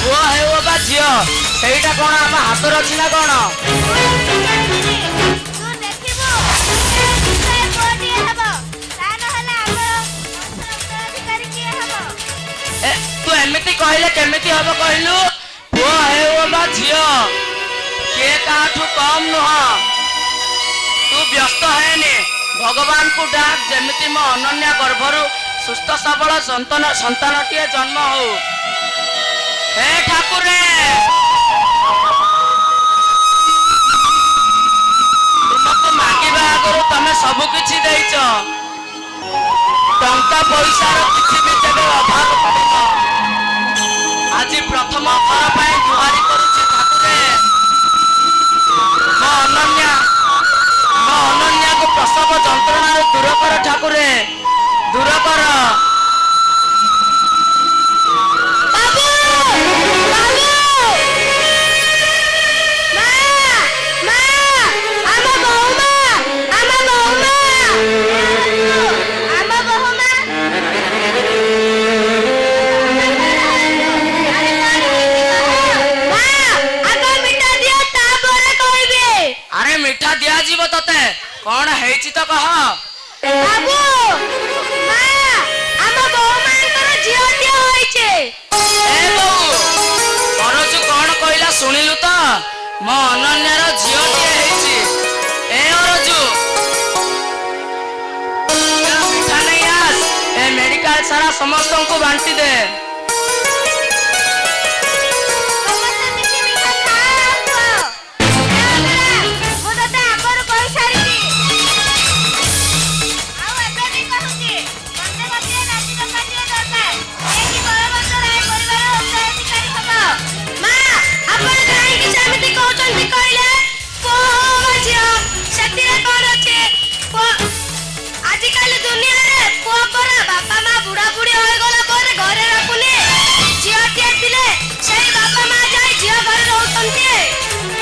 ପୁଅ ହେଉ ବା ଝିଅ ସେଇଟା କଣ ଆମ ହାତରେ ଅଛି ନା କଣ? ତୁ ଏମିତି କହିଲେ କେମିତି ହବ କହିଲୁ? ପୁଅ ହେଉ ବା ଝିଅ କିଏ କାହାଠୁ କମ୍ ନୁହଁ। ତୁ ବ୍ୟସ୍ତ ହେନି, ଭଗବାନଙ୍କୁ ଡାକ ଯେମିତି ମୋ ଅନନ୍ୟା ଗର୍ଭରୁ ସୁସ୍ଥ ସବଳ ସନ୍ତାନଟିଏ ଜନ୍ମ ହଉ। ହେ ଠାକୁରେ, ତୁମକୁ ମାଗିବା ଆଗରୁ ତମେ ସବୁ କିଛି ଦେଇଛ। ଟଙ୍କା ପଇସାର କିଛି ବି କେବେ ଅଭାବ ପଡ଼ିବ। ଆଜି ପ୍ରଥମ ଥର ପାଇଁ ଗୁହାରି କରୁଛି ଠାକୁରେ, ମୋ ଅନନ୍ୟାକୁ ପ୍ରସବ ଯନ୍ତ୍ରଣାରୁ ଦୂର କର ଠାକୁରେ, ଦୂର କର। ମିଠା ଦିଆଯିବ ତତେ, କଣ ହେଇଛି ତ କହ। ବାବୁ, ମା, ଆମ ବୋଉମାନଙ୍କର ଝିଅଟିଏ ହୋଇଛି। ଏ ବୋଉ, ଅରଜୁ କଣ କହିଲା ଶୁଣିଲୁ ତ? ମୋ ଅନନ୍ୟାର ଝିଅଟିଏ ହେଇଛି। ଏ ଅରଜୁ, ମିଠା ନେଇ ଆସ, ଏ ମେଡିକାଲ ସାରା ସମସ୍ତଙ୍କୁ ବାଣ୍ଟି ଦେ।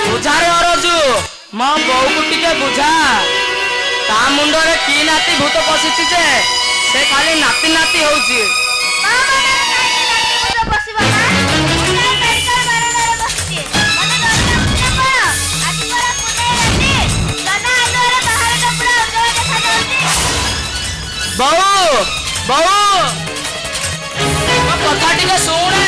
ବୁଝାରେ ଅରଜୁ, ମୋ ବୋଉକୁ ଟିକେ ବୁଝା। ତା ମୁଣ୍ଡରେ କି ନାତି ଭୂତ ପଶିଛି ଯେ ସେ ଖାଲି ନାତି ନାତି ହଉଛି। ବୋଉ, ବୋଉ, ମୋ କଥା ଟିକେ ଶୁଣେ।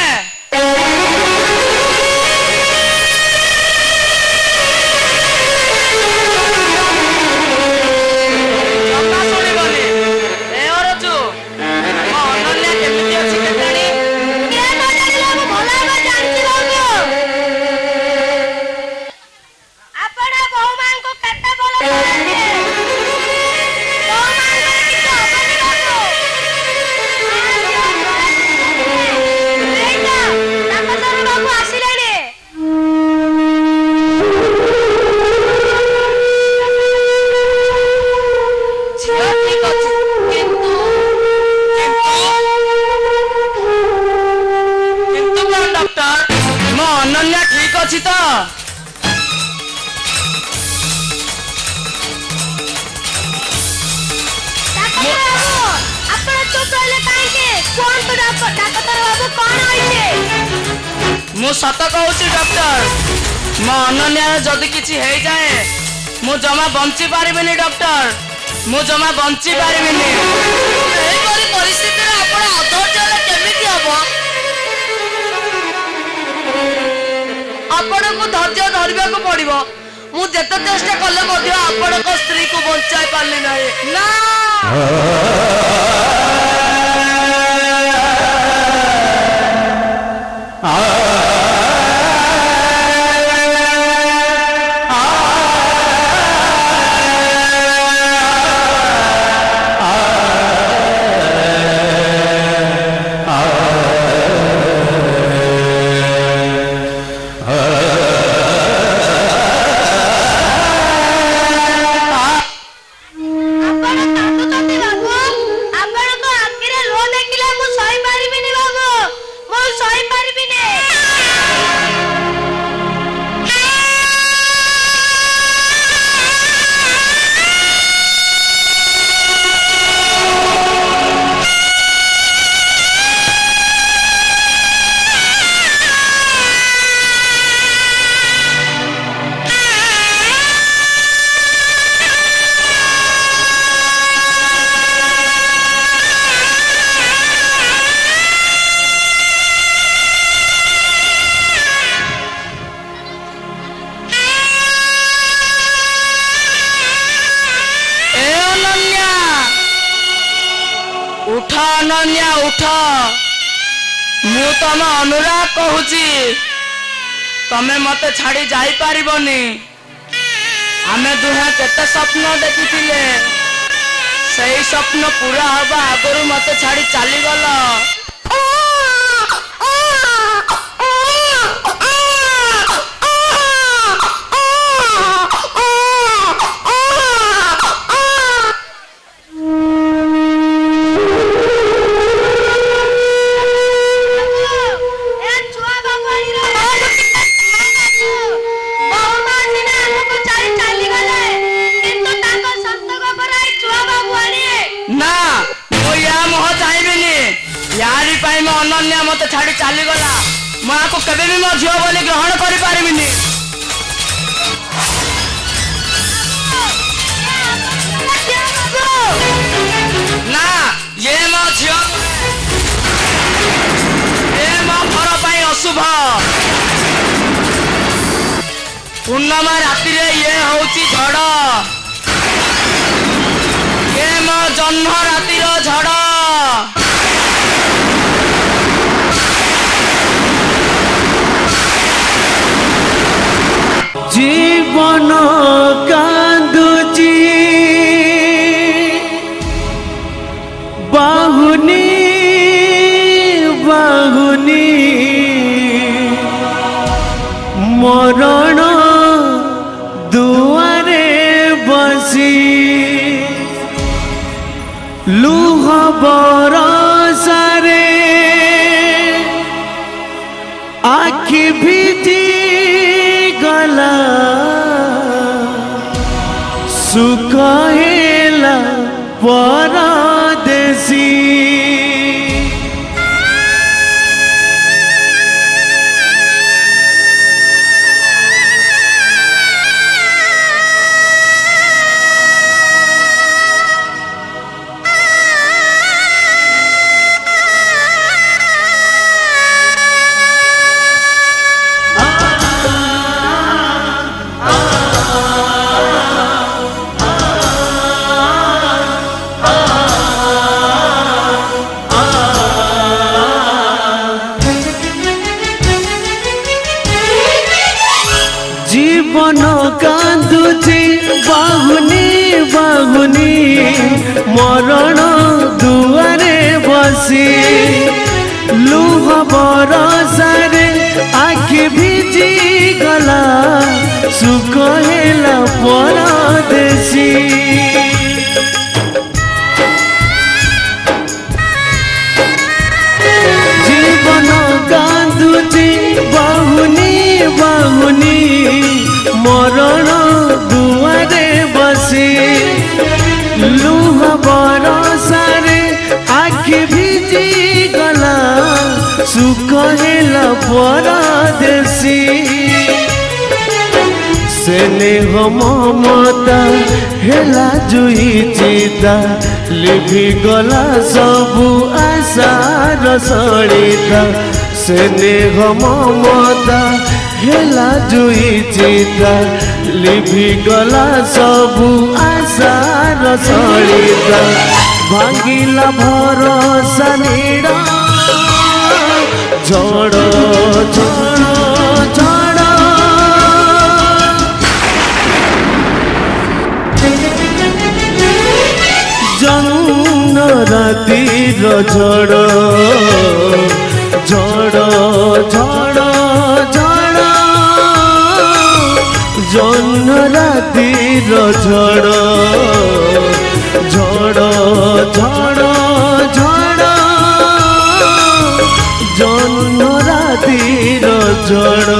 ଅନନ୍ୟା ଠିକ ଅଛି ତ? ମୁଁ ସତ କହୁଛି ଡକ୍ଟର, ମୋ ଅନନ୍ୟାର ଯଦି କିଛି ହେଇଯାଏ ମୁଁ ଜମା ବଞ୍ଚି ପାରିବିନି ଡକ୍ଟର, ମୁଁ ଜମା ବଞ୍ଚି ପାରିବିନି। ଏହିପରି ପରିସ୍ଥିତିରେ ଆପଣ ଅଧୈର୍ଯ୍ୟ ହେଲେ କେମିତି ହବ? ଆପଣଙ୍କୁ ଧୈର୍ଯ୍ୟ ଧରିବାକୁ ପଡିବ। ମୁଁ ଯେତେ ଚେଷ୍ଟା କଲେ ମଧ୍ୟ ଆପଣଙ୍କ ସ୍ତ୍ରୀକୁ ବଞ୍ଚାଇ ପାରିଲି ନାହିଁ। ନା, ଆପଣ ଅନନ୍ୟା ଉଠ ମୁଁ ତମ ଅନୁରାଗ କହୁଛି ତମେ ମତେ ଛାଡ଼ି ଯାଇପାରିବନି ଆମେ ଦୁହେଁ କେତେ ସ୍ୱପ୍ନ ଦେଖିଥିଲେ ସେଇ ସ୍ୱପ୍ନ ପୁରା ହବା ଆଗରୁ ମତେ ଛାଡ଼ି ଚାଲିଗଲ ଅନନ୍ୟା ମତେ ଛାଡ଼ି ଚାଲିଗଲା ମୁଁ ଆକୁ କେବେ ବି ମୋ ଝିଅ ବୋଲି ଗ୍ରହଣ କରିପାରିବିନି ନା ଇଏ ମୋ ଝିଅ ଏ ମୋ ଘର ପାଇଁ ଅଶୁଭ ପୂର୍ଣ୍ଣମା ରାତିରେ ଇଏ ହଉଛି ଝଡ଼ ଇଏ ମୋ ଜହ୍ନ ରାତିର ଝଡ଼ जीवन कांदुची बाहुनी बाहुनी मरण दुआरे बसी लुह बरसारे आखि भीजी गला सुख हेला परदेसी जीवन कांदुची बाहुनी बाहुनी मरण दुआरे बसी लुह बरसारे आखि भिजी गला सुख हेला परदेसी जीवन कांदुची बाहुनी बाहुनी मरण दुआरे बसी लुह बरसारे आखि भिजी गला सुख हेला परदेसी स्नेह ममता हेला जुई चिता लिभि गला सबु आशार सलिता स्नेह ममता हेला जुई चिता लिभि गला सबु आशार सलिता भांगिला भरोसा नीड़ा झड़ झड़ झड़ जन्म रातिर झड़ झड़ झड़ झड़ जन्म रातिर झड़ झड़ झड़ झड़ जन्म रातिर झड़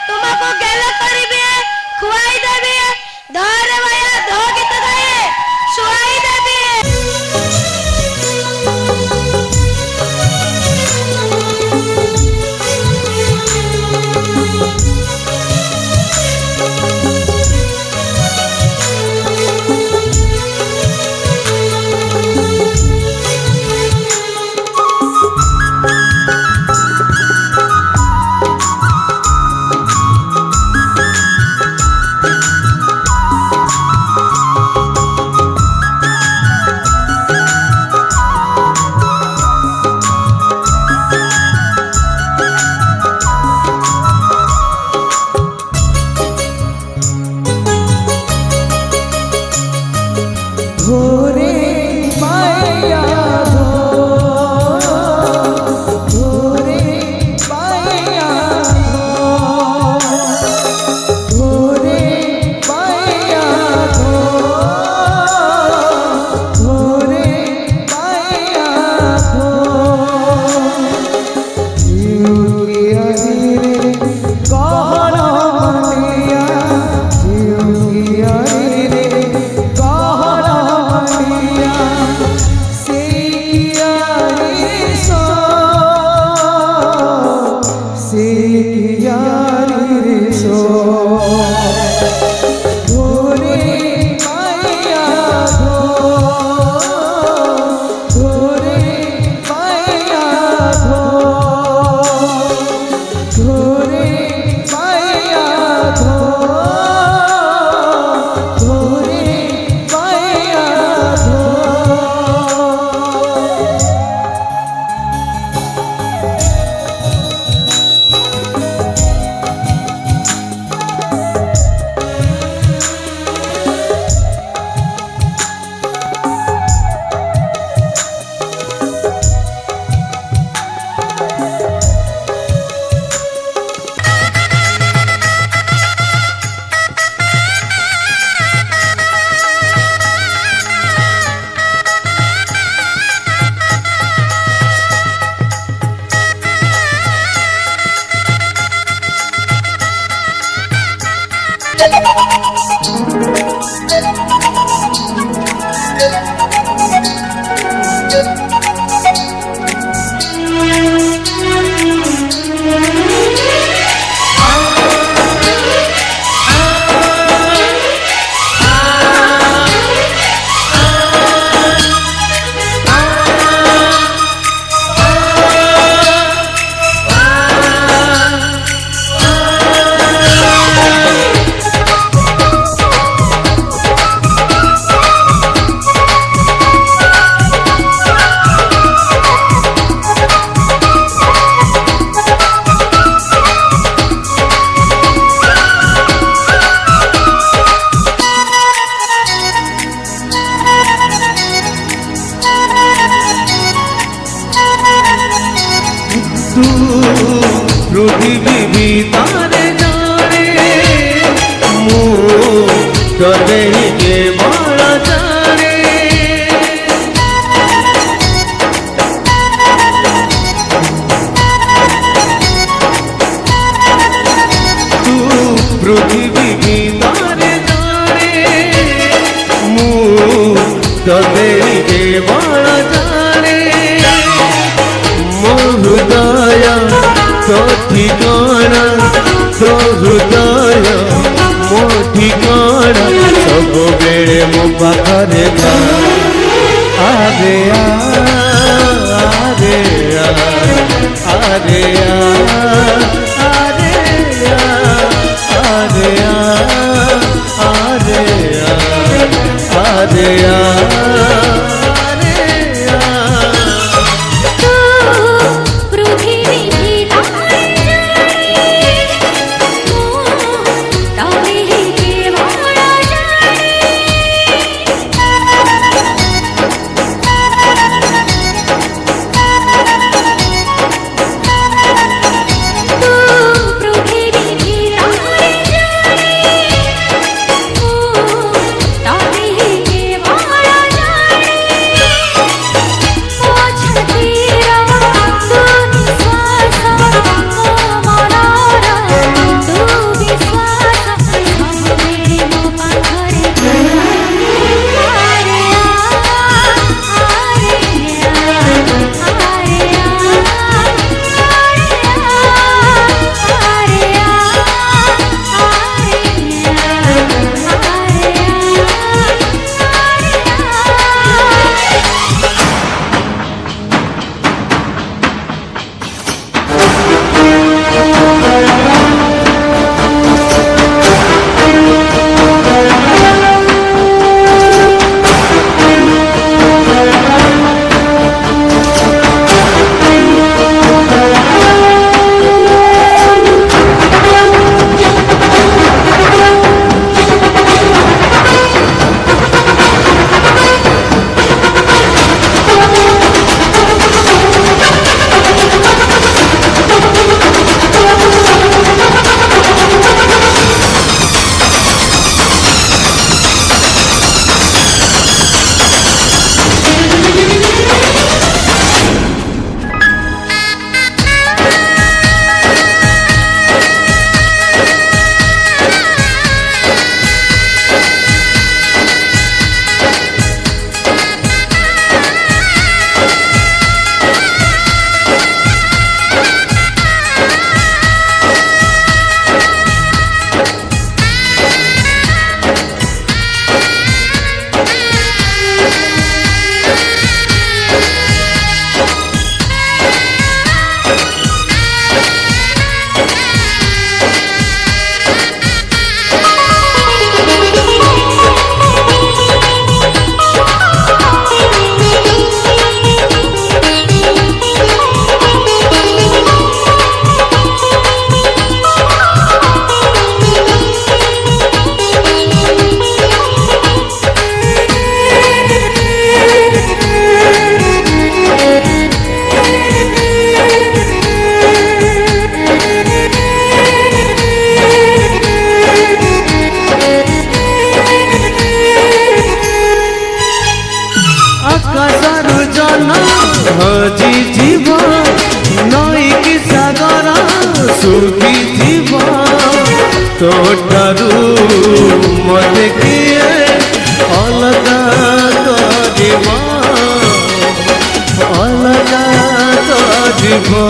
तुमको गेला करिबे खुआई देबे धरे भैया धो गीत गाए सुआई देबे পৃথিবী ভিতরে জানে মু তবে কেবল জানে তু পৃথিবী ভিতরে জানে মু তবে কেবল জানে ମୋ ହୃଦୟ ତୋ ଠିକଣା ତୋ ହୃଦୟ ମୋ ଠିକଣା ସବୁବେଳେ ମୋ ପାଖରେ ଆରେ ଆରେ ଆରେ ଆରେ ଆରେ ଆରେ Bye. सुखी जीवा तोटारू मते किए अलगा करिबा अलगा करिबा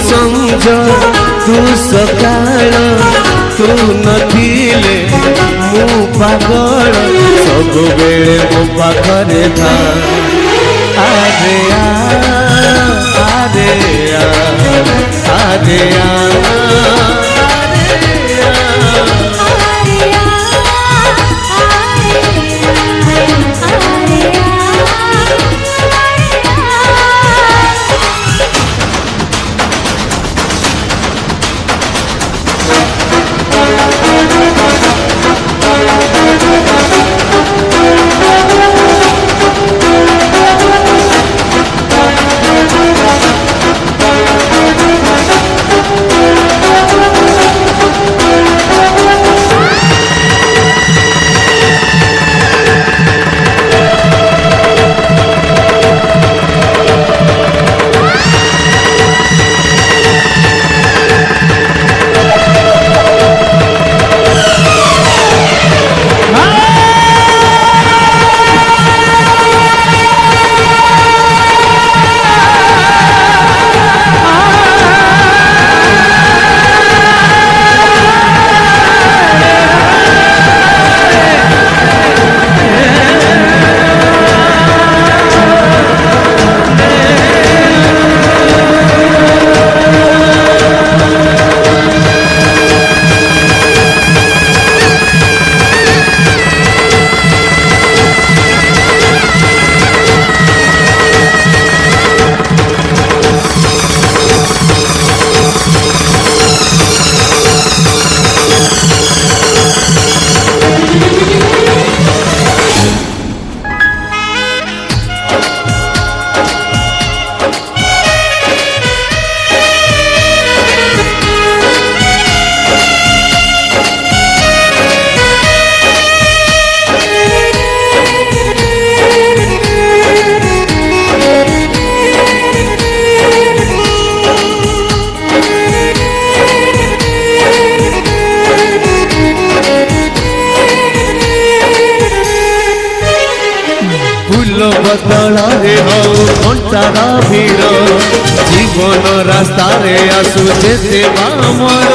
समझ तू सकाळ तू नथिले मु पागल सब बेले मो पाखरे था आरे आ आरे आ आरे आ बदल घंटार भिड़ जीवन रास्ता रे आसु जेते बामर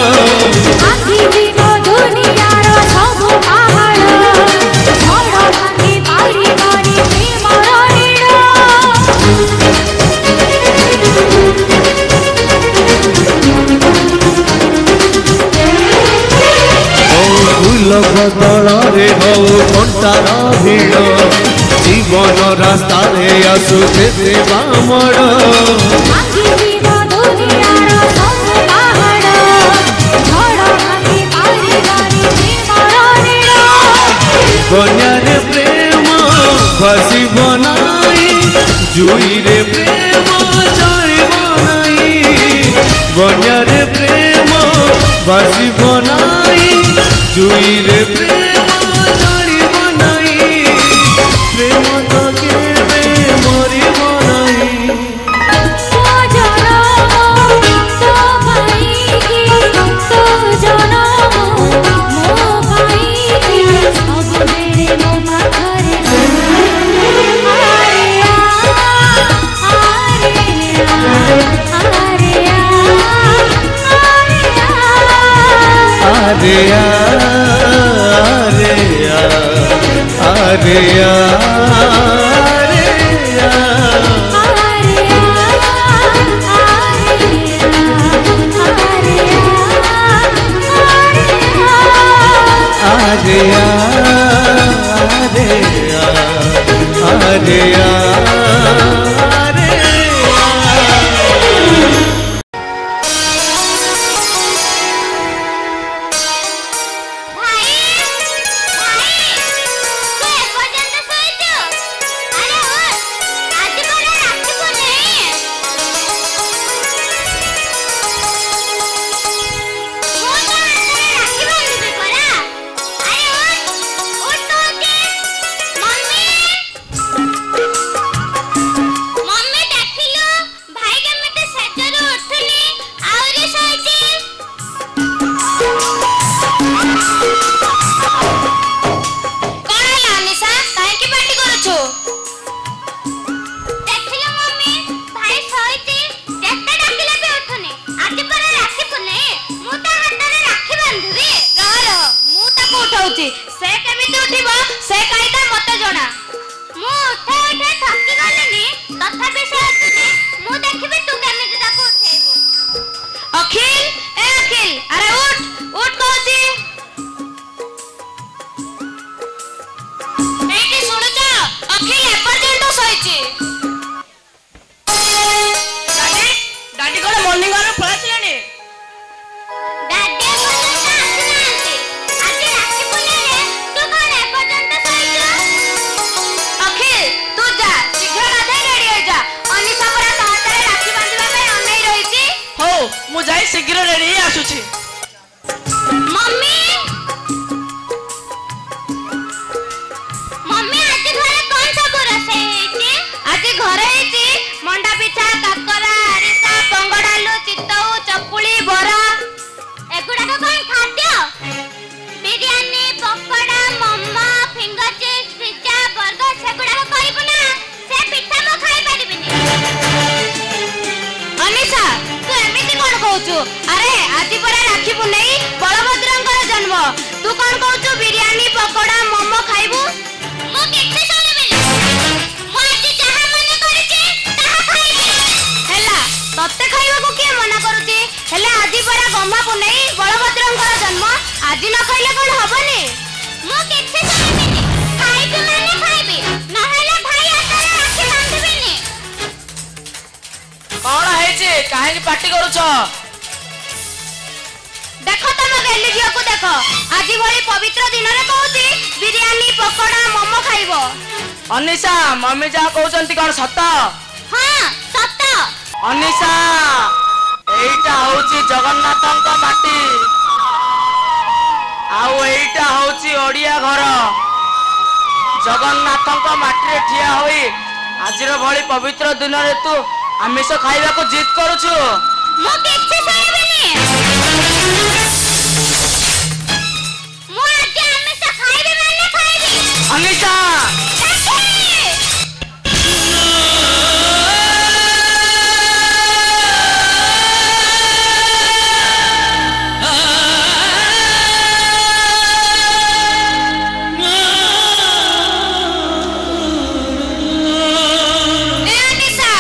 बदल रे हौ घंटार भिड़ जीवन रास्ता रे आसु जेते बामर बन्यारे प्रेम भासी बनाई जुई रे प्रेम जड़ी बनाई बन्यारे प्रेम भासी बनाई जुई रे प्रेम जड़ी बनाई प्रेम तो केबे मरी बनाई कहूची से केमिति उठिबो से कायदा मते जणा मु उठे उठे थकी गलिनी तथापि से उठुनी मु देखिबी तू केमिति ताको उठेबो अखिल ए अखिल अरे उठ उठ कहूची एठी सुनु जा अखिल एपर्जेंट सोइची डाडी कोन मॉर्निंग वाला पळाছিলেনি दादी एपर्जेंट आसिनांती आजि राखी पुनेले तू कोन एपर्जेंट सोइছো अखिल तू जा शीघ्र गाधे रेडी हो जा अनिशा परा तातारे राखी बांधिबा में अनै रहिची हो मु जाई शीघ्र रेडी ही आसुची मम्मी मम्मी आज घरे कौन सब रोषेई हेची आज घरे हेची मंडा पिठा काकरा आरिसा पंगडालू चितऊ चकुली बरा एगुडा को कोन खाद्य बिरयानी पकोड़ा मम्मा फिंगर चिप्स पिज्जा बर्गर सेगुडा को करिबु ना से पिठा मो खाई परिबिनी अनिशा तू एमिति कोन कहउछु अरे आज परा राखी पुनेई बलभद्रंकर जन्म तू कोन कहउछु बिरयानी पकोड़ा मोमो खाइबू मो किछि सुनिबिनी मो आज जहा मने करिछि ताहा खाइबी हैला तत्ते खाइबा को के मना करूछि हैला आज परा गम्मा पुनेई बलभद्रंकर जन्म आज न खाइले कोन हबनी मो किछि सुनिबिनी खाइबी माने खाइबी नहेले भाई आतरे राखी बांधिबिनी कोन हेची काहे की पार्टी करूछ देखो तम गेली झियो को देखो आज भली पवित्र दिन रे कहूती बिरयानी पकोड़ा मोमो खाइबो अनिशा मम्मी जा कहउचंती कोन सत हां सत अनिशा एइटा होची जगन्नाथंक माटी आउ एइटा होची ओडिया घर जगन्नाथंक माटी रे ठिया होई आजिर भली पवित्र दिन रे तू आमिष खाइबा को जिद करूछु मो किछि खाइबिनी मो आज आमिष खाइबी माने खाइबी अनिशा ए अनिशा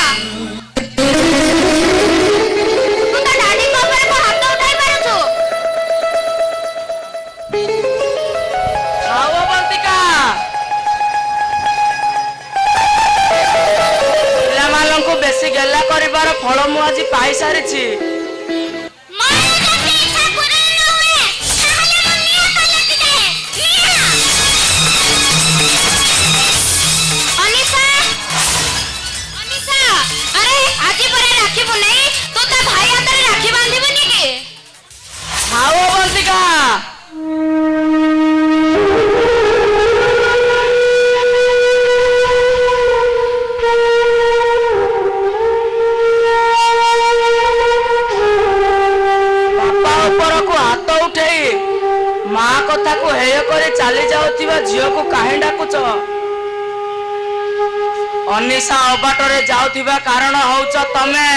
तू तो डाडी को ऊपर को हाथ उठाई मारुछु आओ बंतिका पिलामानंकु बेसी गेला करिबार फल मु आज पाई सारिछि मारे जति इच्छा पूर्ण न हुए ताहले मु निया कलेति जाए निया अनिशा अनिशा अरे आज परे राखी पुनेई तो ता भाई हातरे राखी बांधिबनी के आओ बंतिका बापा ऊपर को हाथ उठेई माँ कथा को हेय करे चली जाउथिबा झियो को काहे डाकुच अनिशा अबाटरे जाउथिबा कारण होउच तमे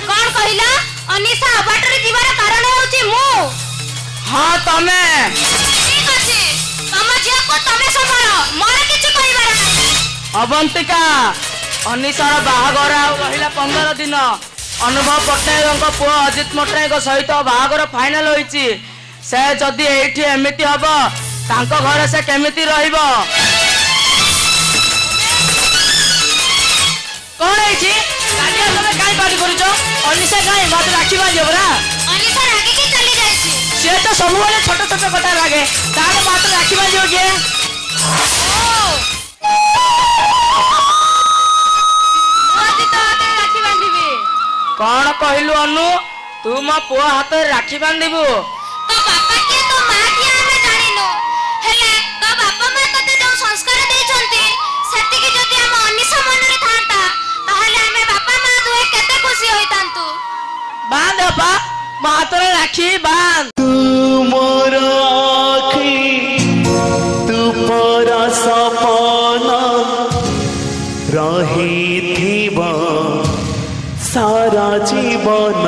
कौन कहिला अनिशा अबाटरे जीवार कारण होउची मु हाँ तमे ठीक अछि तम झियो को तमे संभालो मोर किछ कहिबार नाही अवंतिका अनिशार बाहागर आउ रहिला 15 दिन अनुभव पट्टनायक पुओ अजित पट्टनायक सहित बाहागर फाइनल होईची से जदि एठी एमिति हबो तांको घरे से केमिति रहिबो कोन एठी कालिया तमे काई पार्टी करूछो अनिशा काई मत राखी बांधियो बरा अनिशा रागी के चली जाईची से तो सबुले छोट छोट कथा लागे तार मात्र राखी बांधियो के मोदी तो हाथे राखी बांधिबे कौन कहलु अनु तू मो पुओ हाथ राखी बांधिबु तो बापा के तो मां के हमें जानिनो हेले तो बापा मां कते जो संस्कार देछंती सेति के जदी हम अनिशा मन रे थांता ताहले हमें बापा मां दुए केते खुशी होइतांतु बांध बा मात्र राखी बांध तू मोर आखी तू परा सपना रहिथिबा सारा जीवन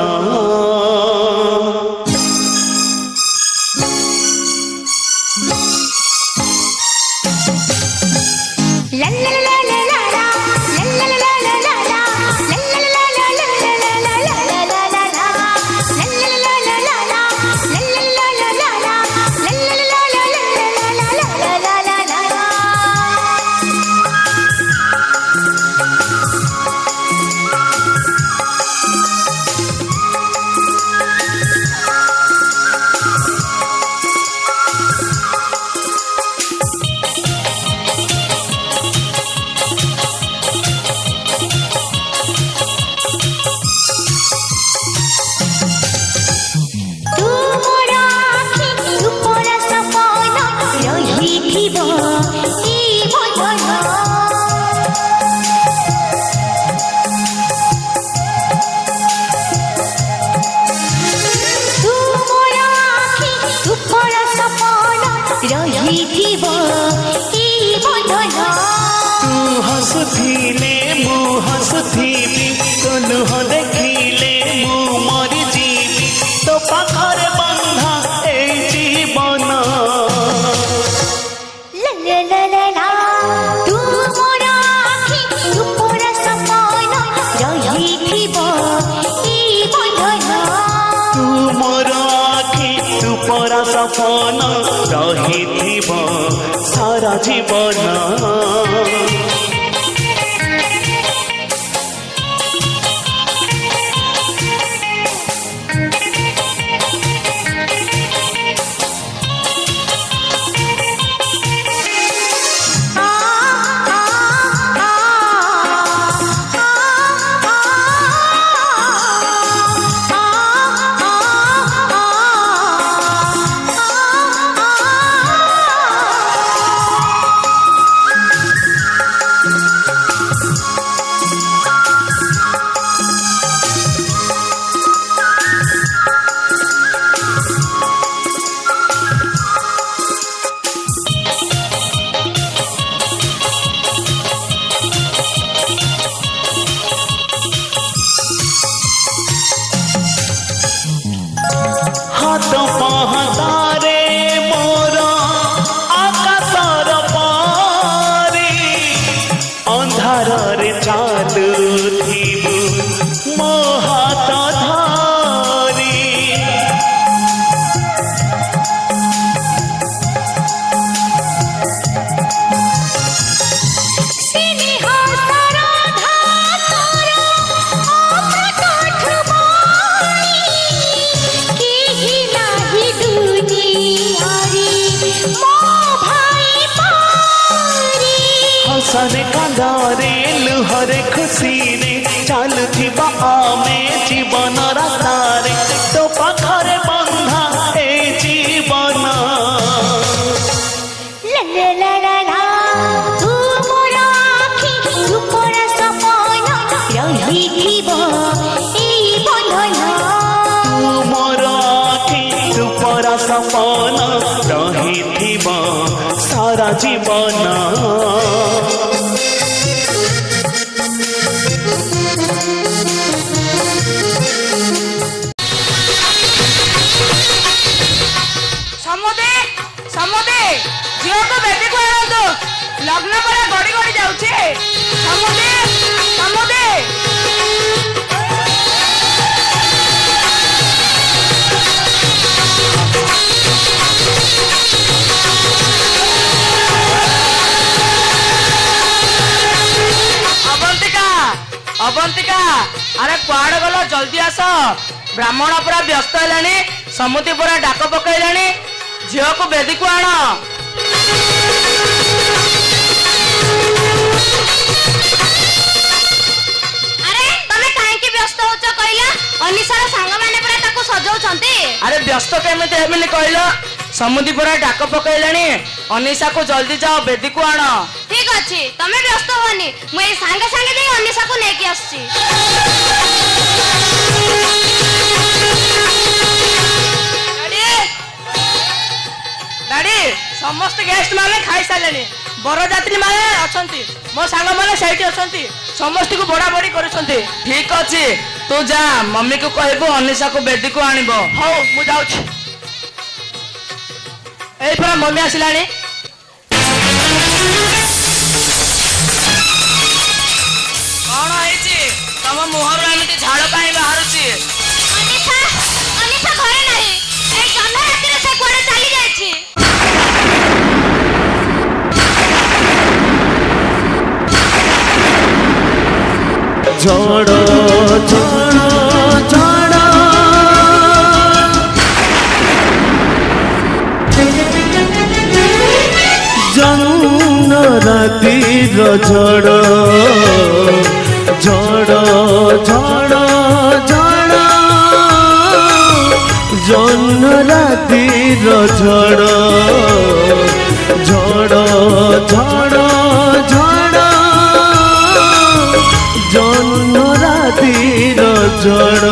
हसुथिले मु हसुथिबी तो लुह देखिले मु मरि जीवी तो पाखरे बंधा ए जीवन तू मोर आखि रूपर सपन रहिथिब ई बंधन तू मोर आखि रूपर सपन रहिथिब सारा जीवन हाथ पहतारे मोर आकाशर पारे अंधारे चालुथिबु मो हाथ धरी हसरे कांदरे लुहरे खुशीरे चालुथिबा आमे जीवन रास्तारे तो पाखरे बंधा ए जीवन तू मोर आखि रूपर सपन रहिथिब ई बंधन तू मोर आखि रूपर सपन रहिथिब सारा जीवन झील को बेटी को लग्न पर गड़ी गड़ी जाऊे अवंतिका अरे कुआड़ गल जल्दी आस ब्राह्मण पूरा व्यस्त है समुद्री पूरा डाक पकईलानी झील को बेदी को आण अरे तमे काहे व्यस्त होच कहला अनिसार सांग माने पूरा ताको सजाउछंती अरे व्यस्त केमिति हेबिनी कहल समुद्री पूरा डाक पकईलानी अनिशा को जल्दी जाओ बेदी को आण ठीक अछि तमे व्यस्त होनी मु ए सांगे सांगे दे अनिशा को लेके आछी गाड़ी समस्त गेस्ट माने खाई सारे बरजात्री माने अछंती मो सांग माने सेठी अछंती समस्त को बड़ा बड़ी करूछंती ठीक अछि तू जा मम्मी को कहबो अनिशा को बेदी को आनिबो हो मु जाउछ एई पर मम्मी आसिलानी ତୋ ମୁହଁରୁ ଏମିତି ଝାଳ କାହିଁ ବାହାରୁଛି? ଅନିଶା ଅନିଶା ଘରେ ନାହିଁ। ଏଇ ଜହ୍ନ ରାତିରେ ସେ କୁଆଡ଼େ ଚାଲି ଯାଇଛି। ঝড় ঝড় ঝড় জহ্ন রাতির ঝড় ঝড় ঝড় ঝড় জহ্ন রাতির ঝড় ঝড় ঝড় ঝড় জহ্ন রাতির ঝড়।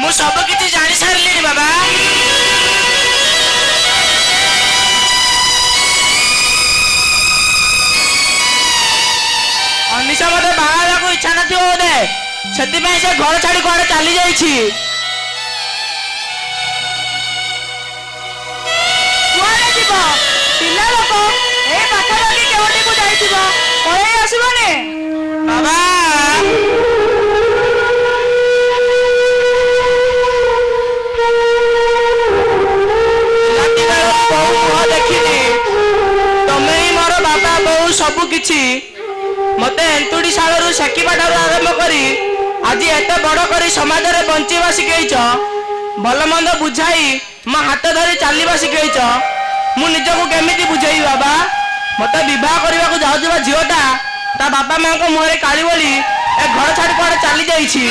ମୁଁ ସବୁ କିଛି ଜାଣି ସାରିଲିଣି ବାବା। ଅନିଶା ମତେ ବାହା ହେବାକୁ ଇଚ୍ଛା ନଥିବ ବୋଧେ, ସେଥିପାଇଁ ସେ ଘର ଛାଡି କୁଆଡେ ଚାଲି ଯାଇଛି। କୁଆଡେ ଯିବ? ପିଲା ଲୋକ ଏଇ ପାଖାପାଖି କେଉଁଠିକୁ ଯାଇଥିବ, ପଳେଇ ଆସିବନି? ବାବା ଦେଖିନି, ତମେ ହିଁ ମୋର ବାବା ବୋଉ ସବୁ କିଛି। ମତେ ଏନ୍ତୁଡି ଶାଳରୁ ସେକିବା ଠାରୁ ଆରମ୍ଭ କରି ଆଜି ଏତେ ବଡ କରି ସମାଜରେ ବଞ୍ଚିବା ଶିଖେଇଛ। ଭଲ ମନ୍ଦ ବୁଝାଇ ମୋ ହାତ ଧରି ଚାଲିବା ଶିଖେଇଛ। ମୁଁ ନିଜକୁ କେମିତି ବୁଝେଇବି ବାବା? ମତେ ବିବାହ କରିବାକୁ ଯାଉଥିବା ଝିଅଟା ତା ବାପା ମାଙ୍କ ମୁହଁରେ କାଳି ବୋଲି ଏ ଘର ଛାଡି କୁଆଡେ ଚାଲି ଯାଇଛି।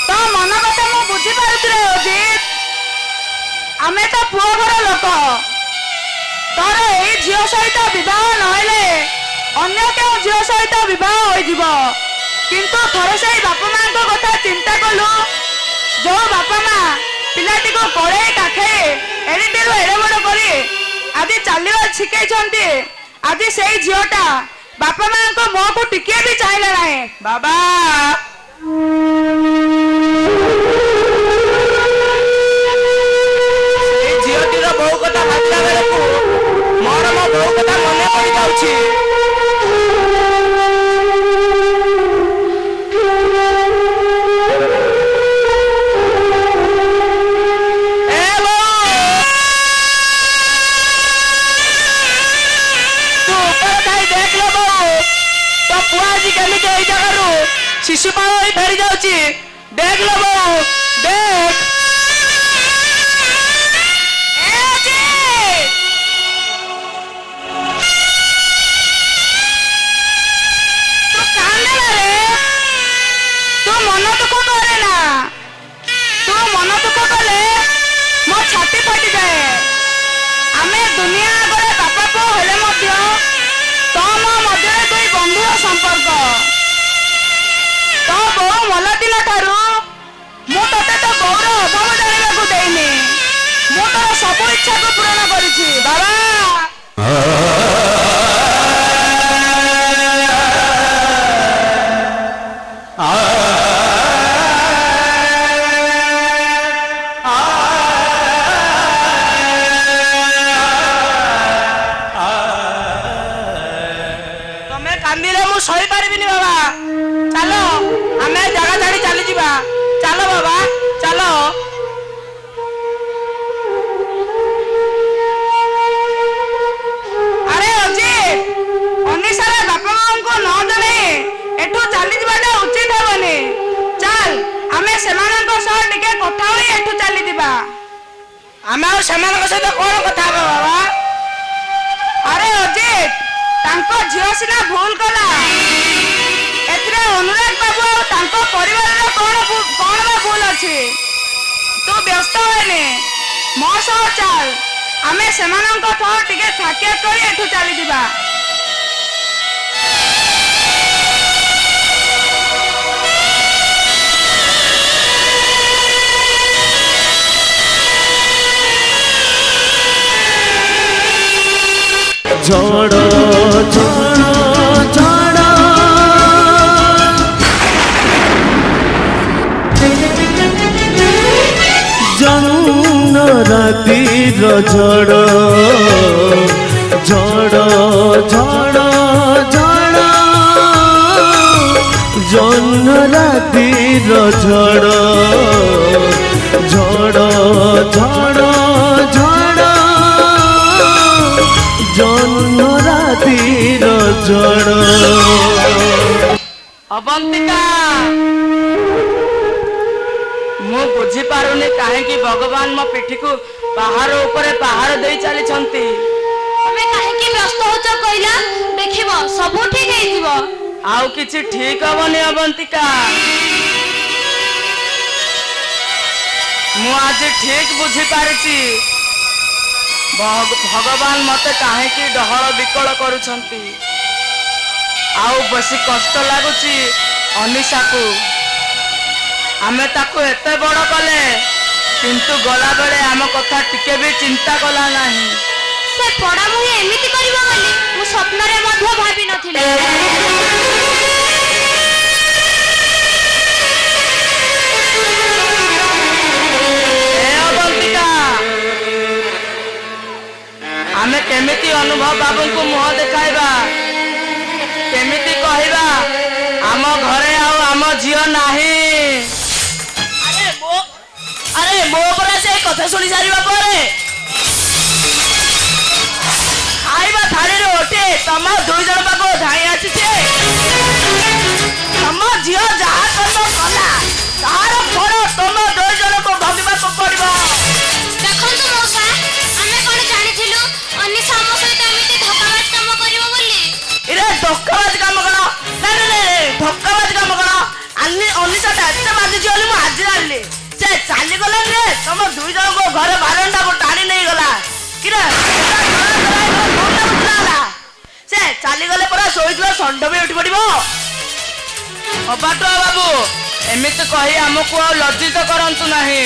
ତୋ ମନ କଥା ମୁଁ ବୁଝିପାରୁଛି ରେ ଅଜିତ। ଆମେ ତ ପୁଅ ଘର ଲୋକ। ତୋର ଏଇ ଝିଅ ସହିତ ବିବାହ ନହେଲେ ଅନ୍ୟ କେଉଁ ଝିଅ ସହିତ ବିବାହ ହୋଇଯିବ। କିନ୍ତୁ ଥରେ ସେଇ ବାପା ମାଙ୍କ କଥା ଚିନ୍ତା କଲୁ। ଯୋଉ ବାପା ମା ପିଲାଟିକୁ କଳେଇ କାଖେଇ ଏଡ଼ିଟିରୁ ଏଡ଼େ ବଡ଼ କରି ଆଜି ଚାଲିବା ଶିଖେଇଛନ୍ତି, ଆଜି ସେଇ ଝିଅଟା ବାପା ମାଙ୍କ ମୁହଁକୁ ଟିକିଏ ବି ଚାହିଁଲା ନାହିଁ। ବାବା এই ଝିଅଟିର ବୋଉ କଥା ଭାବିଲା ବେଳକୁ ମୋର ମୋ ବୋଉ କଥା ମନେ ପଡ଼ିଯାଉଛି। शिशुपाल फेरी जाऊची, देख लो बहु देख। तू मन दुख करे ना, तू मन दुख कले मो छाती फाटी जाए। आमे दुनिया आगे बापा को हेले मध्य तो मो मध्य दुई बंधुर संपर्क। तो बहु मल दिन ठारू मु तते तो बौर अभाव जाना देनी। मु तोर सब इच्छा को पूरण करिछि बाबा। तमे कांदिले मु सही पारिबिनी बाबा। चलो आमे जगह छाड़ी चली जीवा। चलो बाबा चलो। अरे अजित, अनिशार बापा मां को न जने एठू चली जीवाटा उचित हेबनी। चल आमे सेमानक सह टिके कथा होई एठू चली जीवा। आमे आ सेमानक सहित कोन कथा हेबा बाबा? अरे अजित, तांको झियो सिना भूल कला, एथिरे अनुराग बाबू और तांको परिवार रो कोन बा भूल अछि। तू व्यस्त होएने मो सह चल, आमे सेमानक सह टिके साक्षात करी एठू चली जीवा। ঝড় ঝড় ঝড় জহ্ন রাতির ঝড় ঝড় ঝড় ঝড় জহ্ন রাতির ঝড় ঝড় ঝড় ঝড় জহ্ন রাতির ঝড়। ଅବନ୍ତିକା ମୁଁ ବୁଝିପାରୁନି କାହିଁକି ଭଗବାନ ମୋ ପିଠିକୁ ପାହାଡ଼ ଉପରେ ପାହାଡ଼ ଦେଇ ଚାଲିଛନ୍ତି। ତମେ କାହିଁକି ବ୍ୟସ୍ତ ହଉଛ କହିଲ? ଦେଖିବ ସବୁ ଠିକ ହେଇଯିବ। ଆଉ କିଛି ଠିକ ହବନି ଅବନ୍ତିକା। ମୁଁ ଆଜି ଠିକ ବୁଝିପାରିଛି ଭଗବାନ ମତେ କାହିଁକି ଡହଳ ବିକଳ କରୁଛନ୍ତି। ଆଉ ବେଶୀ କଷ୍ଟ ଲାଗୁଛି ଅନିଶାକୁ। ଆମେ ତାକୁ ଏତେ ବଡ଼ କଲେ କିନ୍ତୁ ଗଲାବେଳେ ଆମ କଥା ଟିକେ ବି ଚିନ୍ତା କଲା ନାହିଁ। ସେ ପଡ଼ା ମୁହିଁ ଏମିତି କରିବ ବୋଲି ମୁଁ ସ୍ୱପ୍ନରେ ମଧ୍ୟ ଭାବିନଥିଲି। ଆମେ କେମିତି ଅନୁଭବ ବାବୁଙ୍କୁ ମୁହଁ ଦେଖାଇବା? କେମିତି କହିବା ଆମ ଘରେ ଆଉ ଆମ ଝିଅ ନାହିଁ? ଆରେ ମୋ ପରା ସେ କଥା ଶୁଣି ସାରିବା ପରେ ଖାଇବା ଥାଳିରେ ଓଟେ ତମ ଦୁଇ ଜଣ ପାଖକୁ ଧାଇଁ ଆସିଛେ। ତମ ଝିଅ ଯାହା କର୍ମ କଲା ତାହାର ଫଳ ତମ ଦୁଇ ଜଣକୁ ଭୋଗିବାକୁ ପଡ଼ିବ। ଦେଖନ୍ତୁ ମଉସା, ଆମେ କଣ ଜାଣିଥିଲୁ ଅନିଶା ଆମ ସହିତ ଏମିତି ଧୋକାବାଜ କାମ କରିବ ବୋଲି? ଇରେ ଧୋକାବାଜ କାମ କଣ? ଧୋକାବାଜ କାମ କଣ? ଅନିଶାଟା ଏତେ ବାଜିଛି ବୋଲି ମୁଁ ଆଜି ଜାଣିଲି। ସେ ଚାଲିଗଲାନି ରେ ତମ ଦୁଇ ଜଣଙ୍କୁ ଘର ବାରଣ୍ଡାକୁ ଟାଣି ନେଇଗଲା। କିରେ ସେ ଚାଲିଗଲେ ପରା ଶୋଇଥିବା ଷଣ୍ଢ ବି ଉଠି ପଡିବ। ଅବାଟୁଆ ବାବୁ ଏମିତି କହି ଆମକୁ ଆଉ ଲଜ୍ଜିତ କରନ୍ତୁ ନାହିଁ।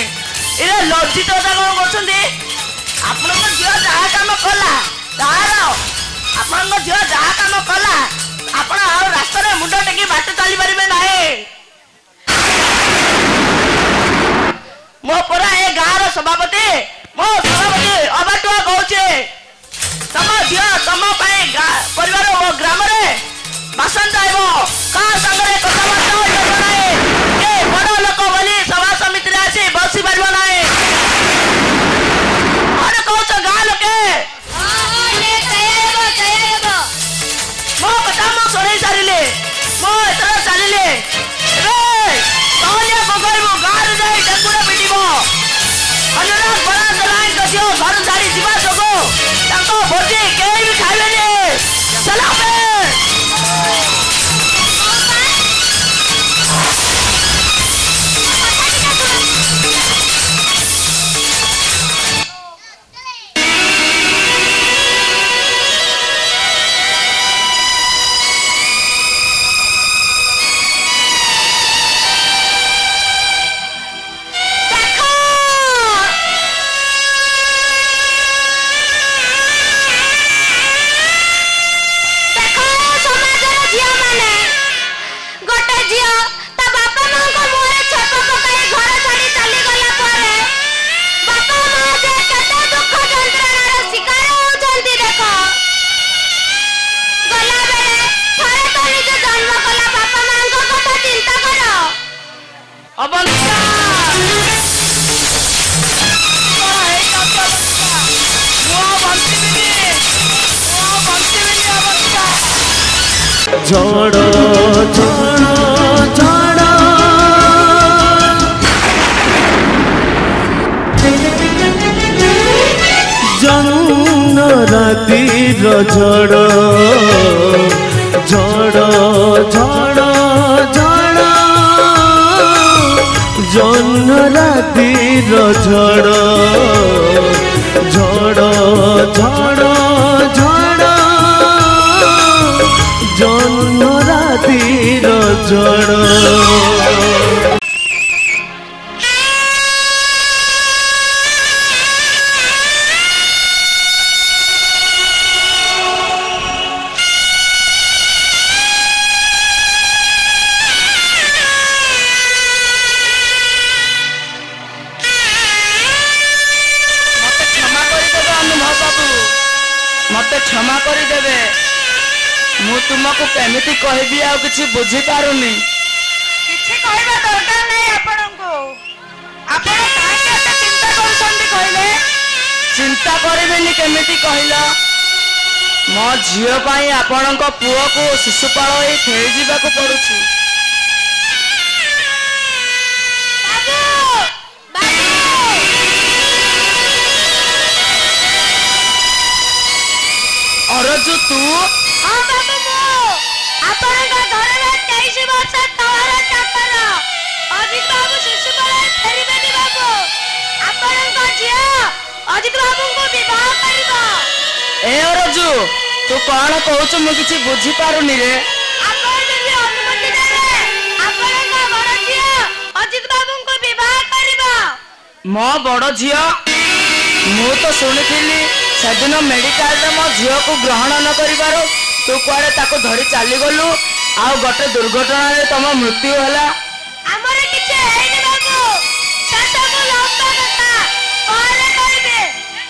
ଇରେ ଲଜ୍ଜିତ କଣ କରୁଛନ୍ତି? ଆପଣଙ୍କ ଝିଅ ଯାହା କାମ କଲା ଆପଣଙ୍କ ଝିଅ ଯାହା କାମ କଲା ଆପଣ ଆଉ ରାସ୍ତାରେ ମୁଣ୍ଡ ଟେକି ବାଟ ଚାଲିପାରିବେ ନାହିଁ। ମୋ ପରା ଏ ଗାଁର ସଭାପତି ଅବାଟୁଆ କହୁଛି ତମ ଝିଅ ତମ ପାଇଁ ପରିବାର ଓ ଗ୍ରାମରେ ବାସନ ଚାହିବ କାହା ସାଙ୍ଗରେ କଥାବାର୍ତ୍ତା ହୋଇପାରିବ ନାହିଁ। ଏ ବଡ଼ ଲୋକ ବୋଲି ସଭା ସମିତିରେ ଆସି ବସି ପାରିବ ନାହିଁ। କଣ କହୁଛ ଗାଁ ଲୋକେ? ମୋ କଥା ମୁଁ ଶୁଣେଇ ସାରିଲି। ମୁଁ ଏଥର ଚାଲିଲି। ଗାଁରେ ଯାଇ ଡେଙ୍ଗୁରେ ପିଟିବ। ଅନୁରାଗ ବରାଦ ଲାଇନଙ୍କ ଝିଅ ଘରୁ ଛାଡ଼ି ଯିବା ଯୋଗୁଁ ତାଙ୍କ ଭୋଜି କେହି ବି ଖାଇବେନି। ঝড় ঝড় ঝড় জহ্ন রাতির ঝড় ঝড় ঝড় ঝড় জহ্ন রাতির ঝড় ঝড় ঝড় ঝড় জহ্ন রাতির ঝড়। ତୁମକୁ କେମିତି କହିବି ଆଉ କିଛି ବୁଝିପାରୁନି। କିଛି କହିବା ଦରକାର ନାହିଁ ଆପଣଙ୍କୁ। ଆପଣ କାହିଁକି ଏତେ ଚିନ୍ତା କରୁଛନ୍ତି କହିଲେ? ଚିନ୍ତା କରିବେନି କେମିତି କହିଲ? ମୋ ଝିଅ ପାଇଁ ଆପଣଙ୍କ ପୁଅକୁ ଶିଶୁପାଳ ହେଇ ଫେରିଯିବାକୁ ପଡୁଛି। ଅରଜୁ ତୁ? ହଁ ବାବୁ, ମୁଁ ଆପଣଙ୍କ ଘରର 23 ବର୍ଷ ତଳର ଚାକର ଅଜିତ ବାବୁ ଶିଶୁପାଳରେ ଫେରିବେନି ବାବୁ। ଆପଣଙ୍କ ଝିଅ ଅଜିତ ବାବୁଙ୍କୁ ବିବାହ କରିବ। ଏ ଅରଜୁ, ତୁ କଣ କହୁଛୁ ମୁଁ କିଛି ବୁଝିପାରୁନି ରେ। ଆପଣ ଯଦି ଅନୁମତି ଦେବେ ଆପଣଙ୍କ ବଡ଼ ଝିଅ ଅଜିତ ବାବୁଙ୍କୁ ବିବାହ କରିବ। ମୋ ବଡ଼ ଝିଅ? ମୁଁ ତ ଶୁଣିଥିଲି ସେଦିନ ମେଡିକାଲରେ ମୋ ଝିଅକୁ ଗ୍ରହଣ ନ କରିବାରୁ ତୁ କୁଆଡେ ତାକୁ ଧରି ଚାଲିଗଲୁ ଆଉ ଗୋଟେ ଦୁର୍ଘଟଣାରେ ତମ ମୃତ୍ୟୁ ହେଲା। ଆମର କିଛି ହେଇନି ବାବୁ, ସେସବୁ ଲମ୍ବା କଥା ପରେ କହିବେ।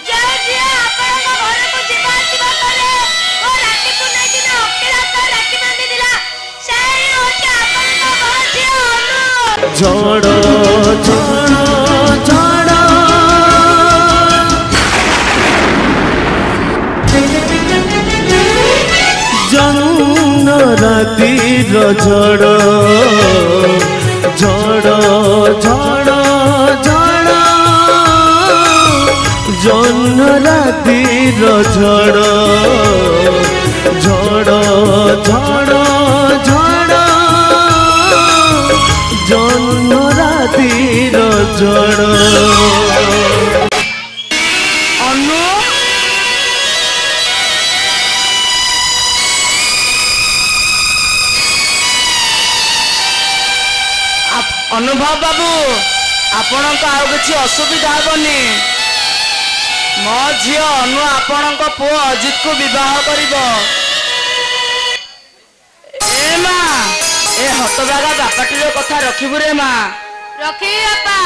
ଯେଉଁ ଝିଅ ଆପଣଙ୍କ ଘରକୁ ଯିବା ଆସିବା କରେ ଓ ରାକ୍ଷୀ ପୂର୍ଣ୍ଣିମା ଦିନ ଅଖିଳାତ ରାକ୍ଷୀ ବାନ୍ଧିଥିଲା, ସେହି ହେଉଛି ଆପଣଙ୍କ ବଡ଼ ଝିଅ ଅନୁ। ଝଡ଼ ଝଡ଼ ଝଡ଼ ଜହ୍ନ ରାତିର ଝଡ଼ ଝଡ଼ ଝଡ଼ ଝଡ଼ ଜହ୍ନ ରାତିର ଝଡ଼ ଝଡ଼ ଝଡ଼ ଝଡ଼ ଜହ୍ନ ରାତିର ଝଡ଼। ଅନୁ, ଅନୁଭବ ବାବୁ, ଆପଣଙ୍କ ଆଉ କିଛି ଅସୁବିଧା ହେବନି। ମୋ ଝିଅ ଅନୁ ଆପଣଙ୍କ ପୁଅ ଅଜିତକୁ ବିବାହ କରିବ। ଏ ମା, ଏ ହତଭାଗା ବାପାଟିର କଥା ରଖିବୁ ରେ ମା। ରଖିବି ବାପା।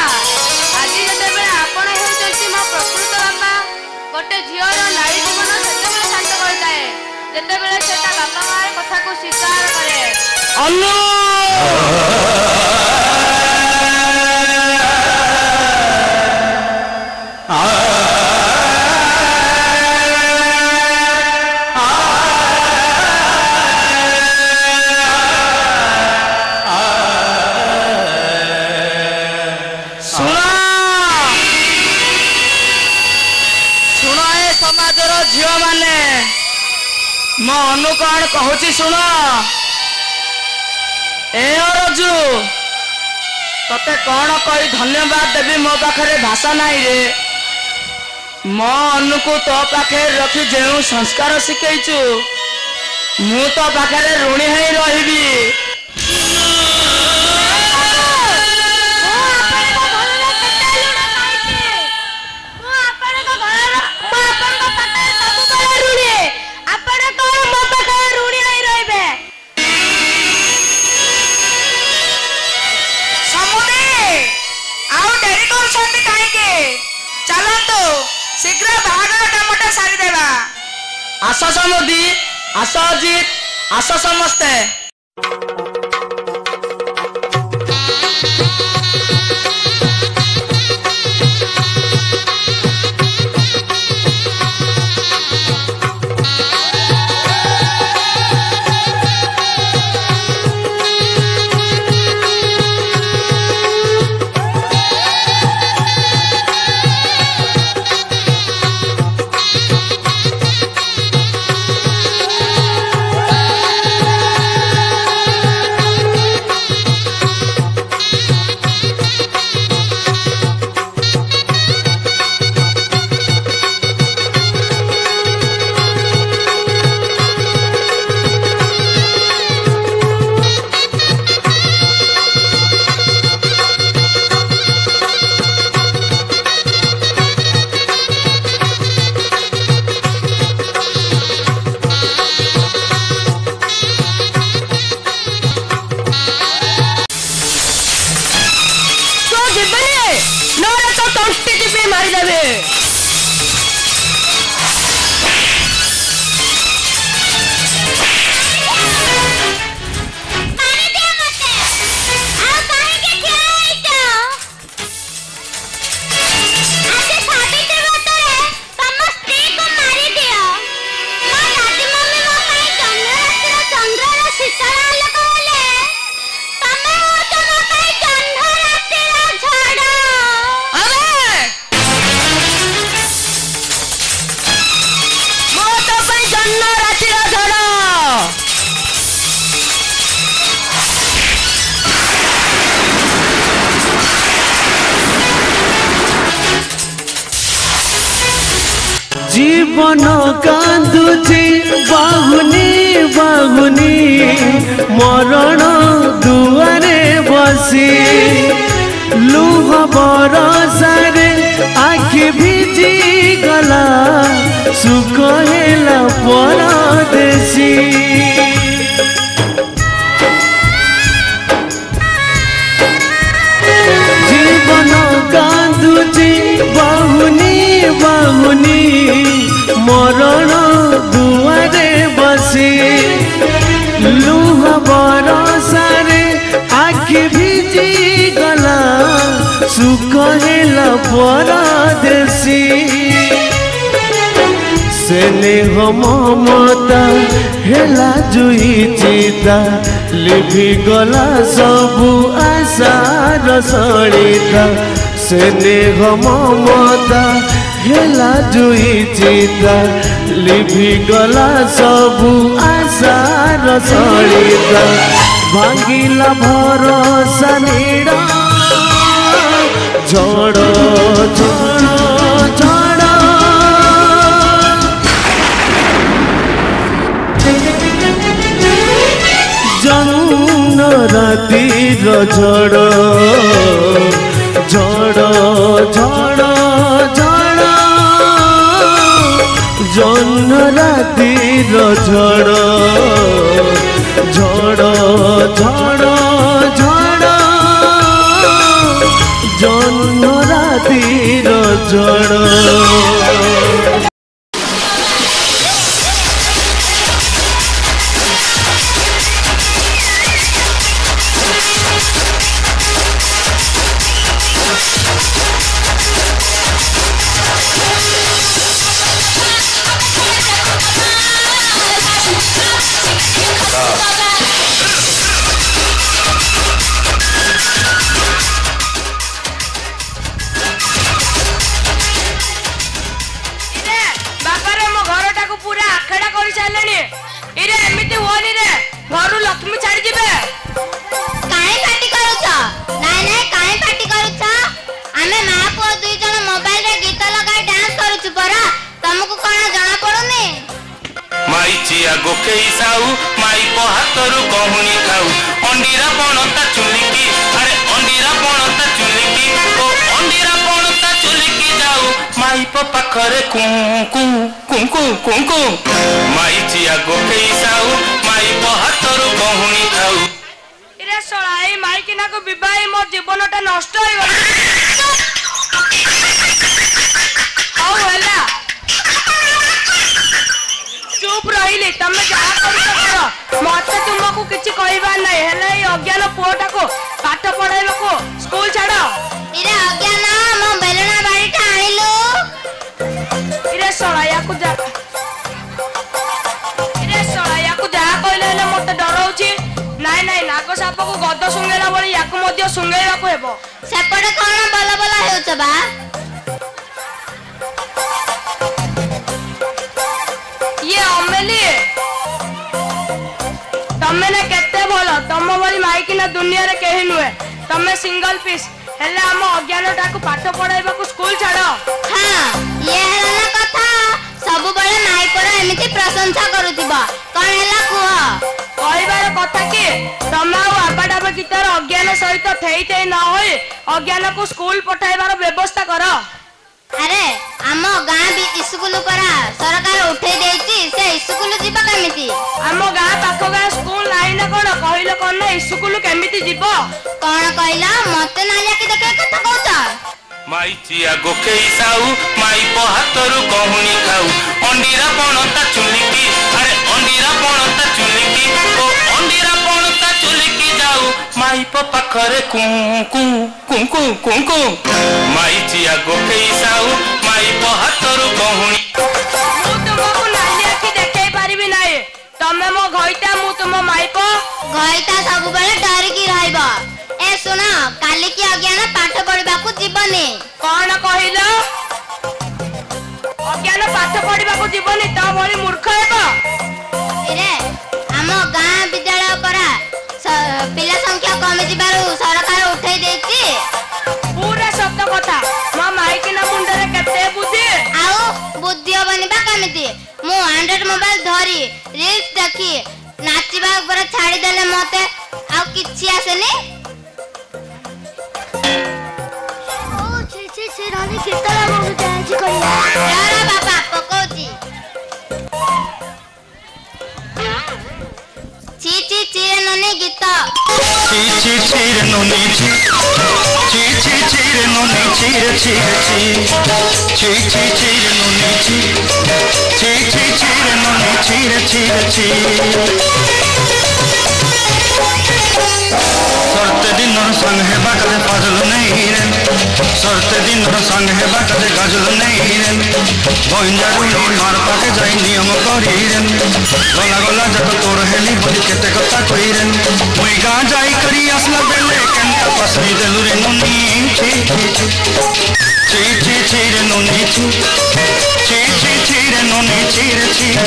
ଆଜି ଯେତେବେଳେ ଆପଣ ହେଉଛନ୍ତି ମୋ ପ୍ରକୃତ ବାପା, ଗୋଟେ ଝିଅର ନାରୀ ଜୀବନ ସେତେବେଳେ ଶାନ୍ତ କରିଥାଏ ଯେତେବେଳେ ସେ ତା ବାପା ମାର କଥାକୁ ସ୍ୱୀକାର କରେ। ଅନୁ, ଝିଅ ମାନେ, ମୋ ଅନୁ କଣ କହୁଛି ଶୁଣ। ଏ ଅରଜୁ, ତତେ କଣ କହି ଧନ୍ୟବାଦ ଦେବି, ମୋ ପାଖରେ ଭାଷା ନାହିଁ ରେ। ମୋ ଅନୁକୁ ତୋ ପାଖରେ ରଖି ଯେଉଁ ସଂସ୍କାର ଶିଖେଇଛୁ, ମୁଁ ତୋ ପାଖରେ ଋଣୀ ହେଇ ରହିବି। ଶୀଘ୍ର ବାହାଘର କାମଟା ସାରିଦେବା। ଆସ ସମୁଦି, ଆସ ଅଜିତ, ଆସ ସମସ୍ତେ। जीवन कांदुची बाहुनी बाहुनी मरण दुआरे बसी लुह बरसारे आखि भिजी गला सुख हेला परदेसी जीवन कांदुची बाहुनी बाहुनी मरण दुआरे बसी लुह बरसारे आखि भिजी गला सुख हेला परदेसी स्नेह ममता हेला जुई चिता लिभि गला सबु आशार सलिता स्नेह ममता हेला जुई चिता लिभि गला सबु आशार सलिता भांगिला भरोसा नीड़ा झड़ झड़ झड़ जन्न रातिर झड़ झड़ झड़ झड़ जन्न रातिर झड़ झड़ झड़ झड़ जन्न रातिर झड़ गोखेई साऊ माई को हाथरू कहूनी खाऊ अंडीरा पणता चुलिकी अरे अंडीरा पणता चुलिकी ओ अंडीरा पणता चुलिकी जाऊ माई को पाखरे कुंकु कुंकु कुंकु माई चिया गोखेई साऊ माई को हाथरू कहूनी खाऊ इरे सळाई माई किना को विवाही मोर जीवनटा नष्ट होई गला औ होला चुप रही तमें जहाँ कर मत तुमको किसी कहबार ना हेले अज्ञान पुआटा को पाठ पढ़ाई को स्कूल छाड़ इरे अज्ञान मो बेलना बाड़ीटा आइलो इरे सळाया को जा इरे सळाया को जहाँ कहले हेले मते डराउची नाई नाई नाग साप को गद सुंगेला बळी याको मध्य सुंगेला को हेबो सेपटे कोन बल बल हेउछ बा ये अमेली तमे ने केते भलो तम बली माइकी ना दुनिया रे केही नुए तमे सिंगल पीस हेले हम अज्ञानटा को पाठ पढ़ाइबा को स्कूल छाड़ो हां ये हेला ना कथा सब बळे माई पर एमिति प्रशंसा करूतिबा कोन हेला कुह कहबार कथा कि तमे आबाडाबा गीतार अज्ञान सहित थेई थेई न होई अज्ञान को स्कूल पठाइबार व्यवस्था करो अरे आम गाँ भी स्कूल परा सरकार उठे देछि से स्कूल जीवा केमिति आम गाँ पाख गाँ स्कूल नाही ना कोन कहिलो कोन ना स्कूल केमिति जीवो कोन कहिला मते ना लेके देखे कथा कहता माई चिया गोखेई साऊ माई को हाथरू कहूनी खाऊ अंडीरा पणता चुलिकी अरे अंडीरा पणता चुलिकी ओ अंडीरा पणता चुलिकी जाऊ माई को पाखरे कुंकु कुंकु कुंकु माई चिया गोखेई साऊ माई को हाथरू कहूनी मु तुमको नाली आखि देखै पारिबी नाही तमे मो घइता मु तुम माई को घइता सब बेले डर की रहइबा ए सुना काली की अज्ञान पाठ पढ़िबा को जीवनी कौन कहिलो अज्ञान पाठ पढ़िबा को जीवनी ता भली मूर्ख हेबा रे हम गाँ विद्यालय परा पिला संख्या कम जिबारु सरकार उठै देछि पूरा सत्य कथा मो माई की ना मुंडरे केते बुद्धि आउ बुद्धि हबनी बा केमिति मु एंड्रॉइड मोबाइल धरी रील्स देखी नाचिबा ऊपर छाड़ी देले मते आ किछि आसेनी ओ छी से रानी कितला मु डांस करिया यार बाबा पकोची ची रे ननी गीत ची रे ननी ची रे ननी ची रे ची रे ननी ची रे ननी ची रे सरते दिन संग है बाकले पाजल नहीं रे सरते दिन संग है बाकले गाजल नहीं रे बंजारू मार पाके जाई नियम करी रे गला गला जत तोर हेली बोली केते कथा कई रे मुई गा जाई करी असला बेले केनता पसरी देलु रे ननी ची रे ननी ची रे ननी ची रे ननी रे ननी रे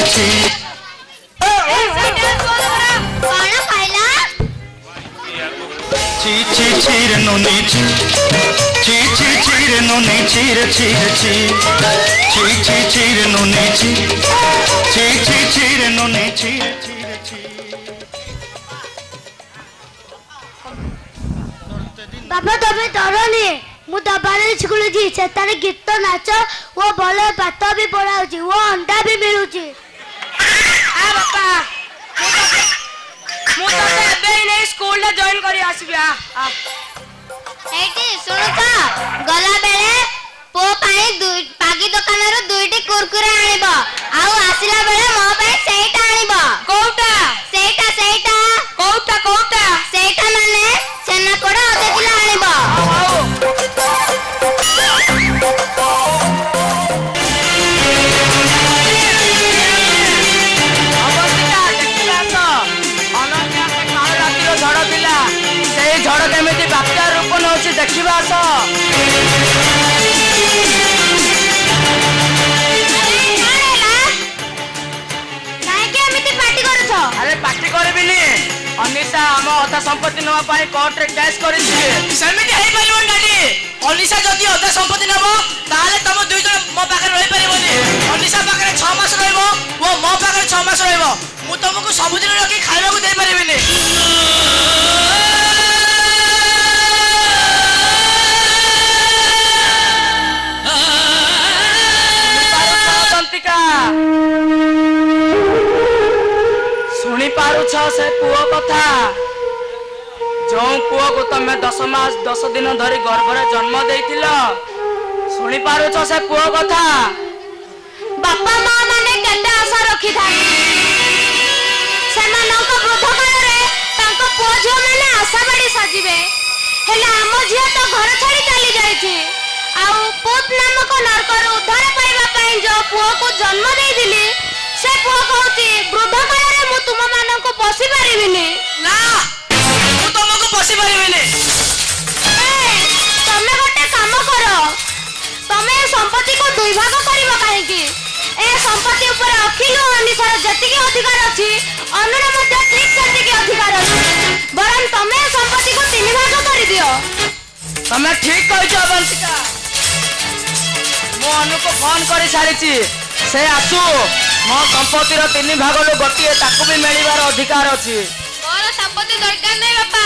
ननी बाबा तबे डरनी मु दबारे स्कूल जी सेतारे गीत नाच वो भले भात भी पड़ाउची वो अंडा भी मिलुची आ बापा मु तो एबे नै स्कूल रे जॉइन करी आसीबा एटी सुनु त गला बेले पो पाई पागी दुकान रो दुईटी कुरकुरे आनिबो आउ आसिला बेले मो पे सेटा आनिबो कोउटा सेटा कोउटा सेटा माने छेना पोड़ा अधे किलो आनिबो अवस्था देखिला तो अनन्या के काल राती रो झड़ पिला सेई झड़ केमिति बात्या रूप नउची देखिबा आस अरे पार्टी करबिनी अनिशा हम अधा संपत्ति नवा पाई कोर्ट रे केस करिछि सेमिति हेई परिबन डाडी अनिशा जदी अधा संपत्ति नबो ताले तम दुई जन मो पाखे रहि परिबोनी अनिशा पाखे 6 मास रहइबो वो मो पाखे 6 मास रहइबो मु तुमको सबुदिन रखी खाइबा को दे परिबिनी शुणी पारुछ से पुओ कथा जो पुओ को तमे 10 मास 10 दिन धरी गर्भरे जन्म देइथिल शुणी पारुछ से पुओ कथा बापा मां माने केते आशा रखी थाई सेमानक वृद्ध काल रे तांको पुओ झियो माने आशा बाड़ी साजिबे हेला हम झियो तो घर छाड़ी चली जाईछि आउ पुत नामक नरकर उद्धार पाइबा पई जो पुओ को जन्म देई दिली से पुओ कहूची वृद्ध काल रे मु तुम मानक बसी परिबिनी ना मु तुमको बसी परिबिनी तमे गोटे काम करो तमे संपत्ति को दुई भाग करिबो काहे की ए संपत्ति ऊपर अखिल अनुसार जति के अधिकार अछि अनुर मध्ये ठीक सेति के अधिकार अछि बरन तमे संपत्ति को तीन भाग करि दियो तमे ठीक कहछ अवंतिका मो अनु को फोन करि सारिछि से आसु मो संपत्ति रो 3 भाग लो गोटिए ताकू भी मिलिबार अधिकार अछि मोर संपत्ति दरकार नै बापा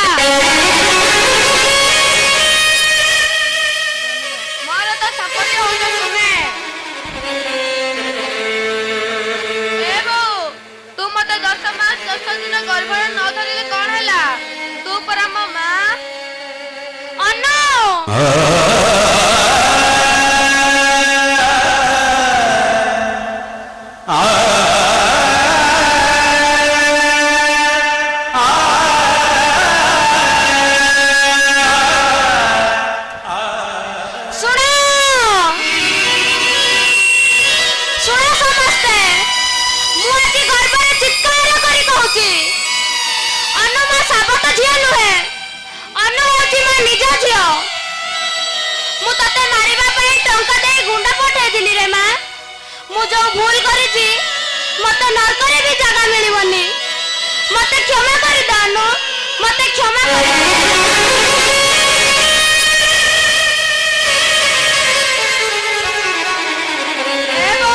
मोर तो संपत्ति होय तुमे ए बो तू मते 10 मास 10 दिन गर्भरे न धरिले कोन हैला तू परा मामा अनु भूल करी मते नरकरे भी जगह मिलबनी मते क्षमा कर दानो मते क्षमा कर ए बो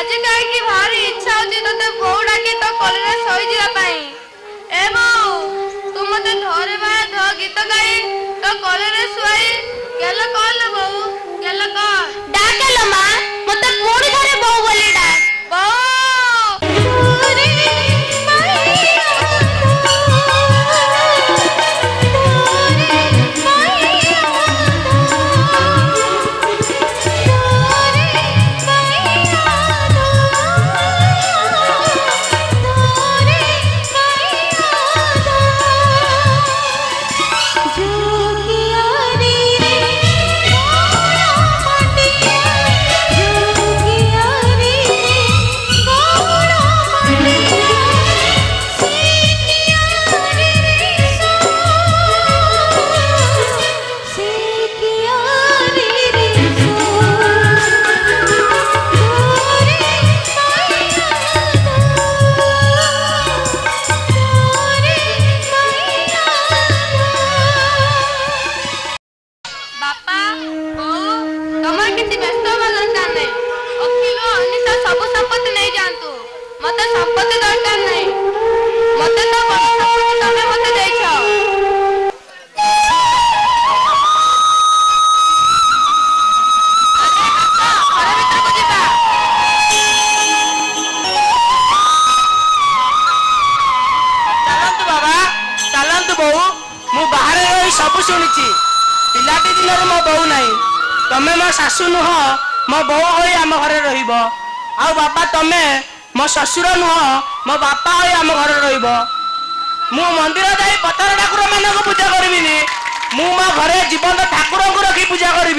ଆଜି କାହିଁକି ଭାରି ଇଚ୍ଛା ହଉଛି ତତେ ବୋଉ ଡାକି ତୋ କୋଳରେ ଶୋଇଯିବା ପାଇଁ। ଏ ବୋଉ, ତୁ ମତେ ଧରେ ବା ଧ ଗୀତ ଗାଇ ତୋ କୋଳରେ ଶୁଆଇ ଗେଲ କଲ ବୋଉ, ଗେଲ କର। ଡାକେଲ ମା, ମତେ ପୁଣି ଥରେ ବୋଉ ବୋଲି ଡାକ। ବୋଉ सब शुणी पिलाटी दिन मो बो ना तमें मो शाशु नुह मो बो हो आम घर रहा बापा तमें मो ससुर नुह मो बापा हो आम घर रु मंदिर जाई पथर ठाकुर मान पूजा करी मु मो घरे जीवंत ठाकुर को रखी पूजा करी।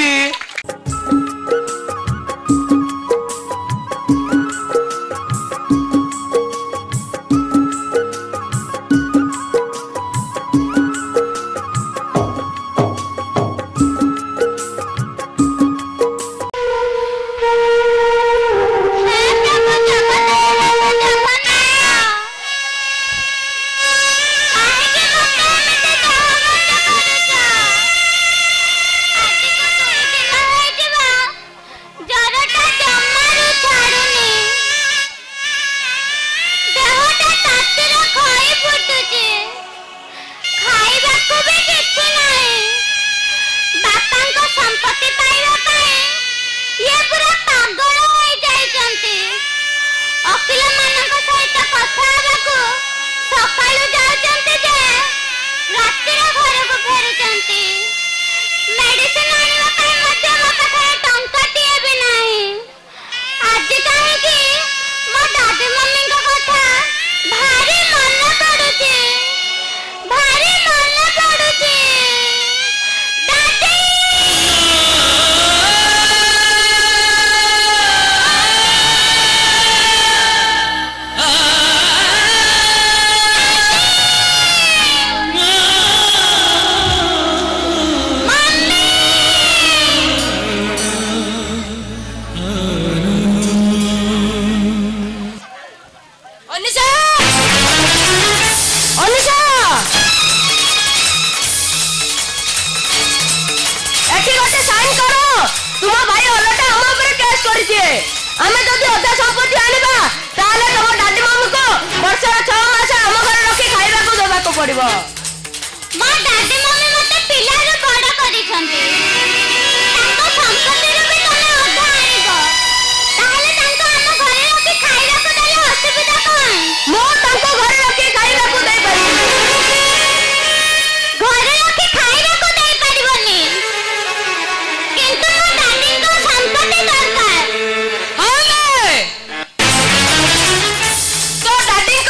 आमे जदि अधा संपत्ति आनिबा ताले तम दादी मम्मी को वर्षर 6 मास हम घर रखी खाइबा को देबा को पड़िबो। मा दादी मम्मी मते पिला रे बड़ करी छंती ताको संपत्ति रे भी तने अधा आनिबो ताले ताको हम घर रखी खाइबा को देले असुविधा कोन मो ताको घर रखी खाइबा को दे पारी घर रखी खाइबा को दे पारिबोनी किंतु मो दादी को संपत्ति दरकार।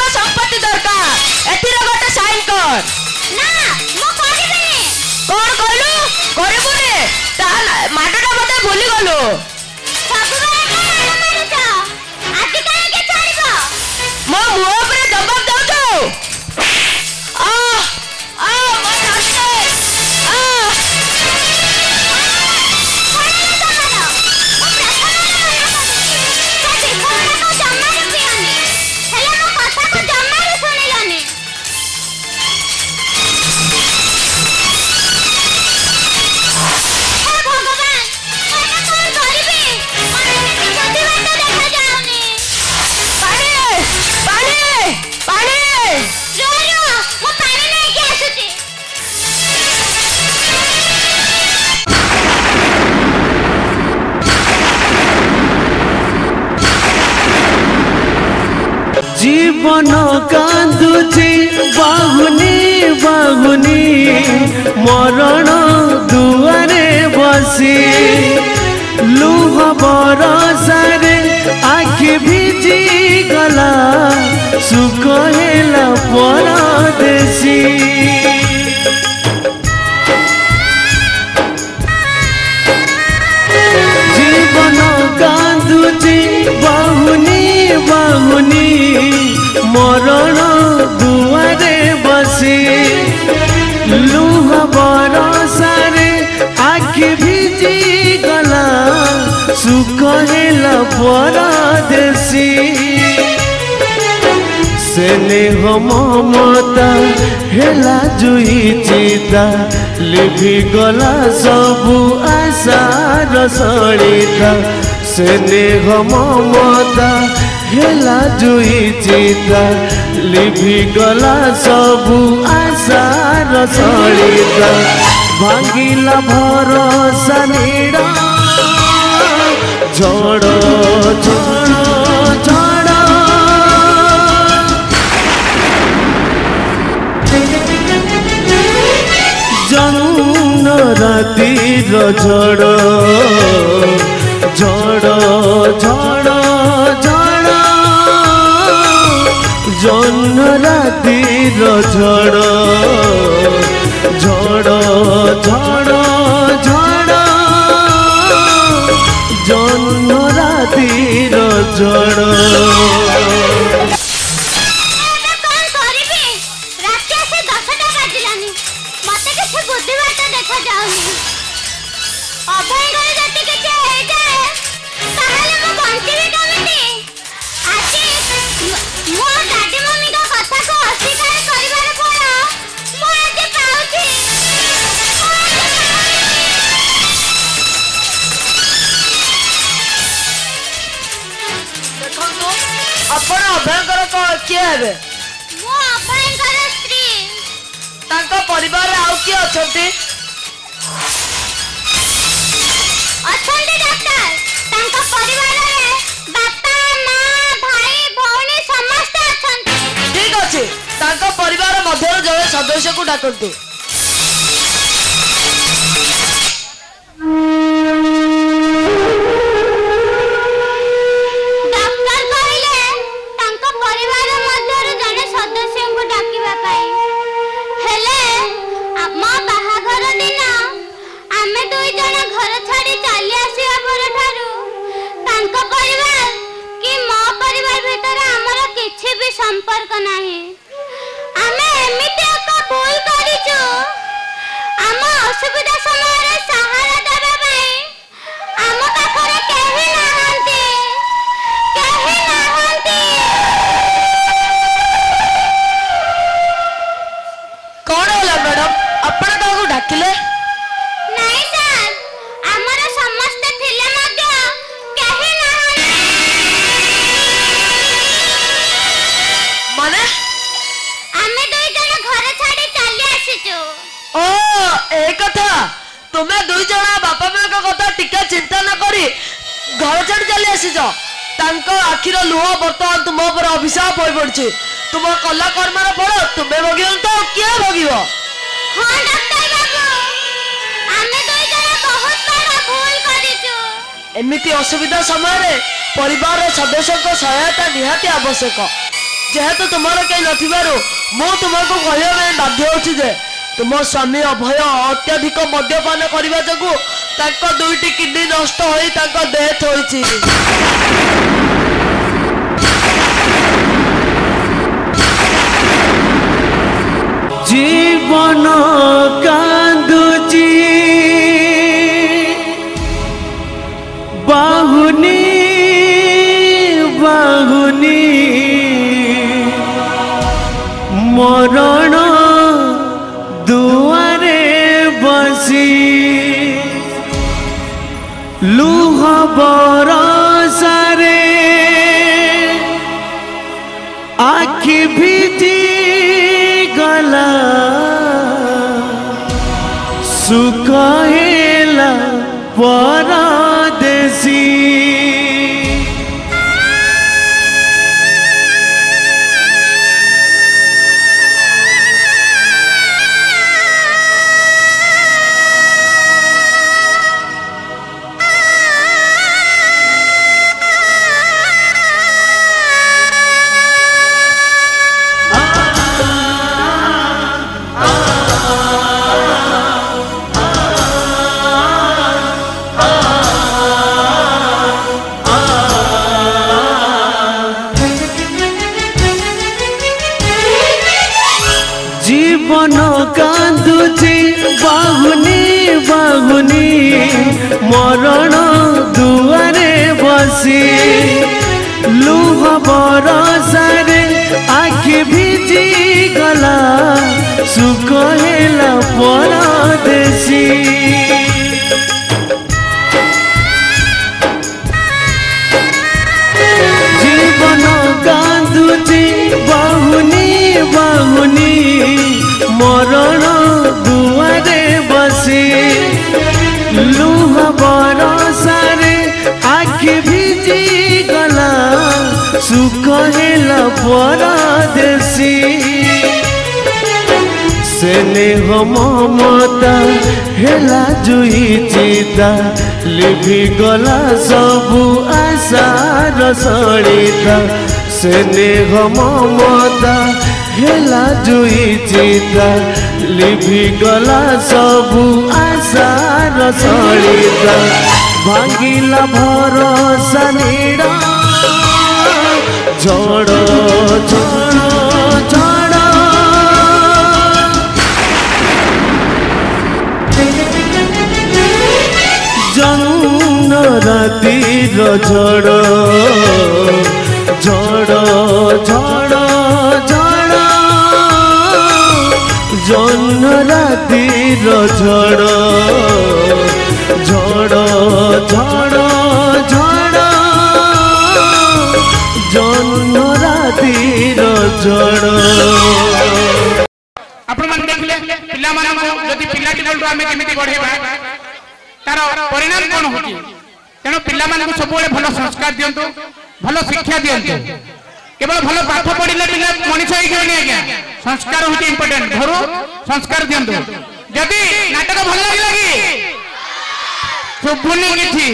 संपत्ति दरकार एथिर गोटे साइन कर ना मो करिबेनी कोन कहलु करबो रे ताल माडटा मते भूली गलो सबुरे का मारछ आजि काहे के छाड़िबो मो मुंह पर दबाव दउ तो आ मो रास्ते भगवान জীবন কান্দুছি বাহুনি বাহুনি মরণ দুয়ারে বসি লুহ বরসারে আখি ভিজি গলা সুখ হেলা পরদেশী জীবন কান্দুছি বাহুনি বাহুনি মরণ দুয়ারে বসি লুহ বরসারে আখি ভিজি গলা সুখ হেলা পরদেশী স্নেহ মমতা হেলা জুই চিতা লিভি গলা সবু আশার সଳିতা স্নেহ মমতা হেলা জুই চিতা লিভি গলা সবু আশার সଳିতা ভাঙ্গিলা ভরসা নিড় ঝড় ঝড় ঝড় জন্য রাতির ঝড় ঝড় ঝড় ঝড় জন্য রাতির ঝড় ঝড় ঝড় ঝড় জন্য রাতির ঝড় ଆପଣ ଅଭୟଙ୍କର କିଏ ହେବେ? ମୁଁ ଅଭୟଙ୍କର ସ୍ତ୍ରୀ। ତାଙ୍କ ପରିବାରରେ ଆଉ କିଏ ଅଛନ୍ତି? ଅଛନ୍ତି ଡକ୍ଟର। ତାଙ୍କ ପରିବାରରେ ବାପା ମା ଭାଇ ଭଉଣୀ ସମସ୍ତେ ଅଛନ୍ତି। ଠିକ ଅଛି, ତାଙ୍କ ପରିବାର ମଧ୍ୟରୁ ଜଣେ ସଦସ୍ୟକୁ ଡାକନ୍ତୁ। संपर्क नहीं आमे एमिते एक भूल करिछु आम असुविधा समय रे सहारा देबा पई आम पाखरे केहि नाहंती कौन होला मैडम आपण काहू डाकिले? नहीं सर हमर समस्त थिले मध्य केहि नाहंती माने आमे दुई जण घर छाडी चली आसीछु। ओ ए कथा तुमे दुई जण बापा मां का कथा टिका चिंता न करी घर छाडी चली आसीछ। तांको आखिर लुह बर्तमान तुम पर अभिशाप होई पड़छि। तुम कला कर्मर फल तुमे भोगियो तो किए भोगिबो? हां डॉक्टर बाबू आमे दुई जण बहुत बड़ा भूल करिछु। एमिति असुविधा समय रे परिवार सदस्य को सहायता निहाती आवश्यक। जेहेतु तुम्हारा कहीं नथिबारु मु तुमको कहया में बाध्य होछि जे तुम स्वामी अभय अत्यधिक मद्यपान करबा जगु ताको दुईटी किडनी नष्ट होई ताको डेथ होइछि। जीवन कांदुची बाहुनी बाहुनी मरण दुआरे बसी लुह बरसारे आखि भीजी गला सुख हेला परदेसी। জীবন কান্দুছি বাহুনি বাহুনি মরণ দুয়ারে বসি লুহ বরসারে আখি ভিজি গলা সুখ হেলা পরদেশী জীবন কান্দুছি বাহুনি বাহুনি মরণ দুয়ারে বসি লুহ বরসারে আখি ভিজি গলা সুখ হেলা পরদেশী স্নেহ মমতা হেলা জুই চিতা লিভি গলা সবু আশার সଳିতা স্নেহ মমতা হেলা জুই চিতা লিভি গলা সবু আশার সଳିতা ভাঙিলা ভরসা নিড় ঝড় ঝড় ঝড় জন্ন রাতির ঝড় ঝড় ঝড় ঝড় জন্ন রাতির ঝড় ঝড় ঝড় ঝড় জন্ন রাতির ঝড় आपण मान देखले पिला मान जदि पिलाटी बोलतो आमे केमिति गढेबा तार परिणाम कोन होती तेनो पिला मान को सब बेले भलो संस्कार दियंतो भलो शिक्षा दियंतो केवल भलो पाठ पढिले पिला मनुष्य होई गेनी आज्ञा संस्कार होती इंपोर्टेंट घरो संस्कार दियंतो जदि नाटक भल लागिला कि सुबुनी किछि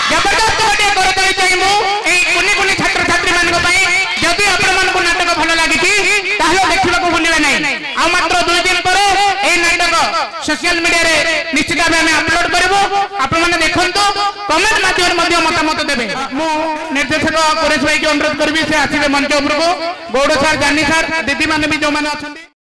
जबरदस्त गोटे करतै चाहिमु एई कुनी कुनी छात्र छात्री मान को पई जदि आपण मान को नाटक भल लागि ताहले देखिबा को भूलिबे नै आ मात्र 2 दिन पर ए नाटक सोशल मीडिया रे निश्चित भाबे हम अपलोड करबो आपण माने देखंतो कमेंट माध्यम मध्य मतामत देबे मु निर्देशक कुरेश भाई के अनुरोध करबी से आसीबे मंच ऊपर को गौड़ सर जानी सर दीदी माने भी जो माने अछंती।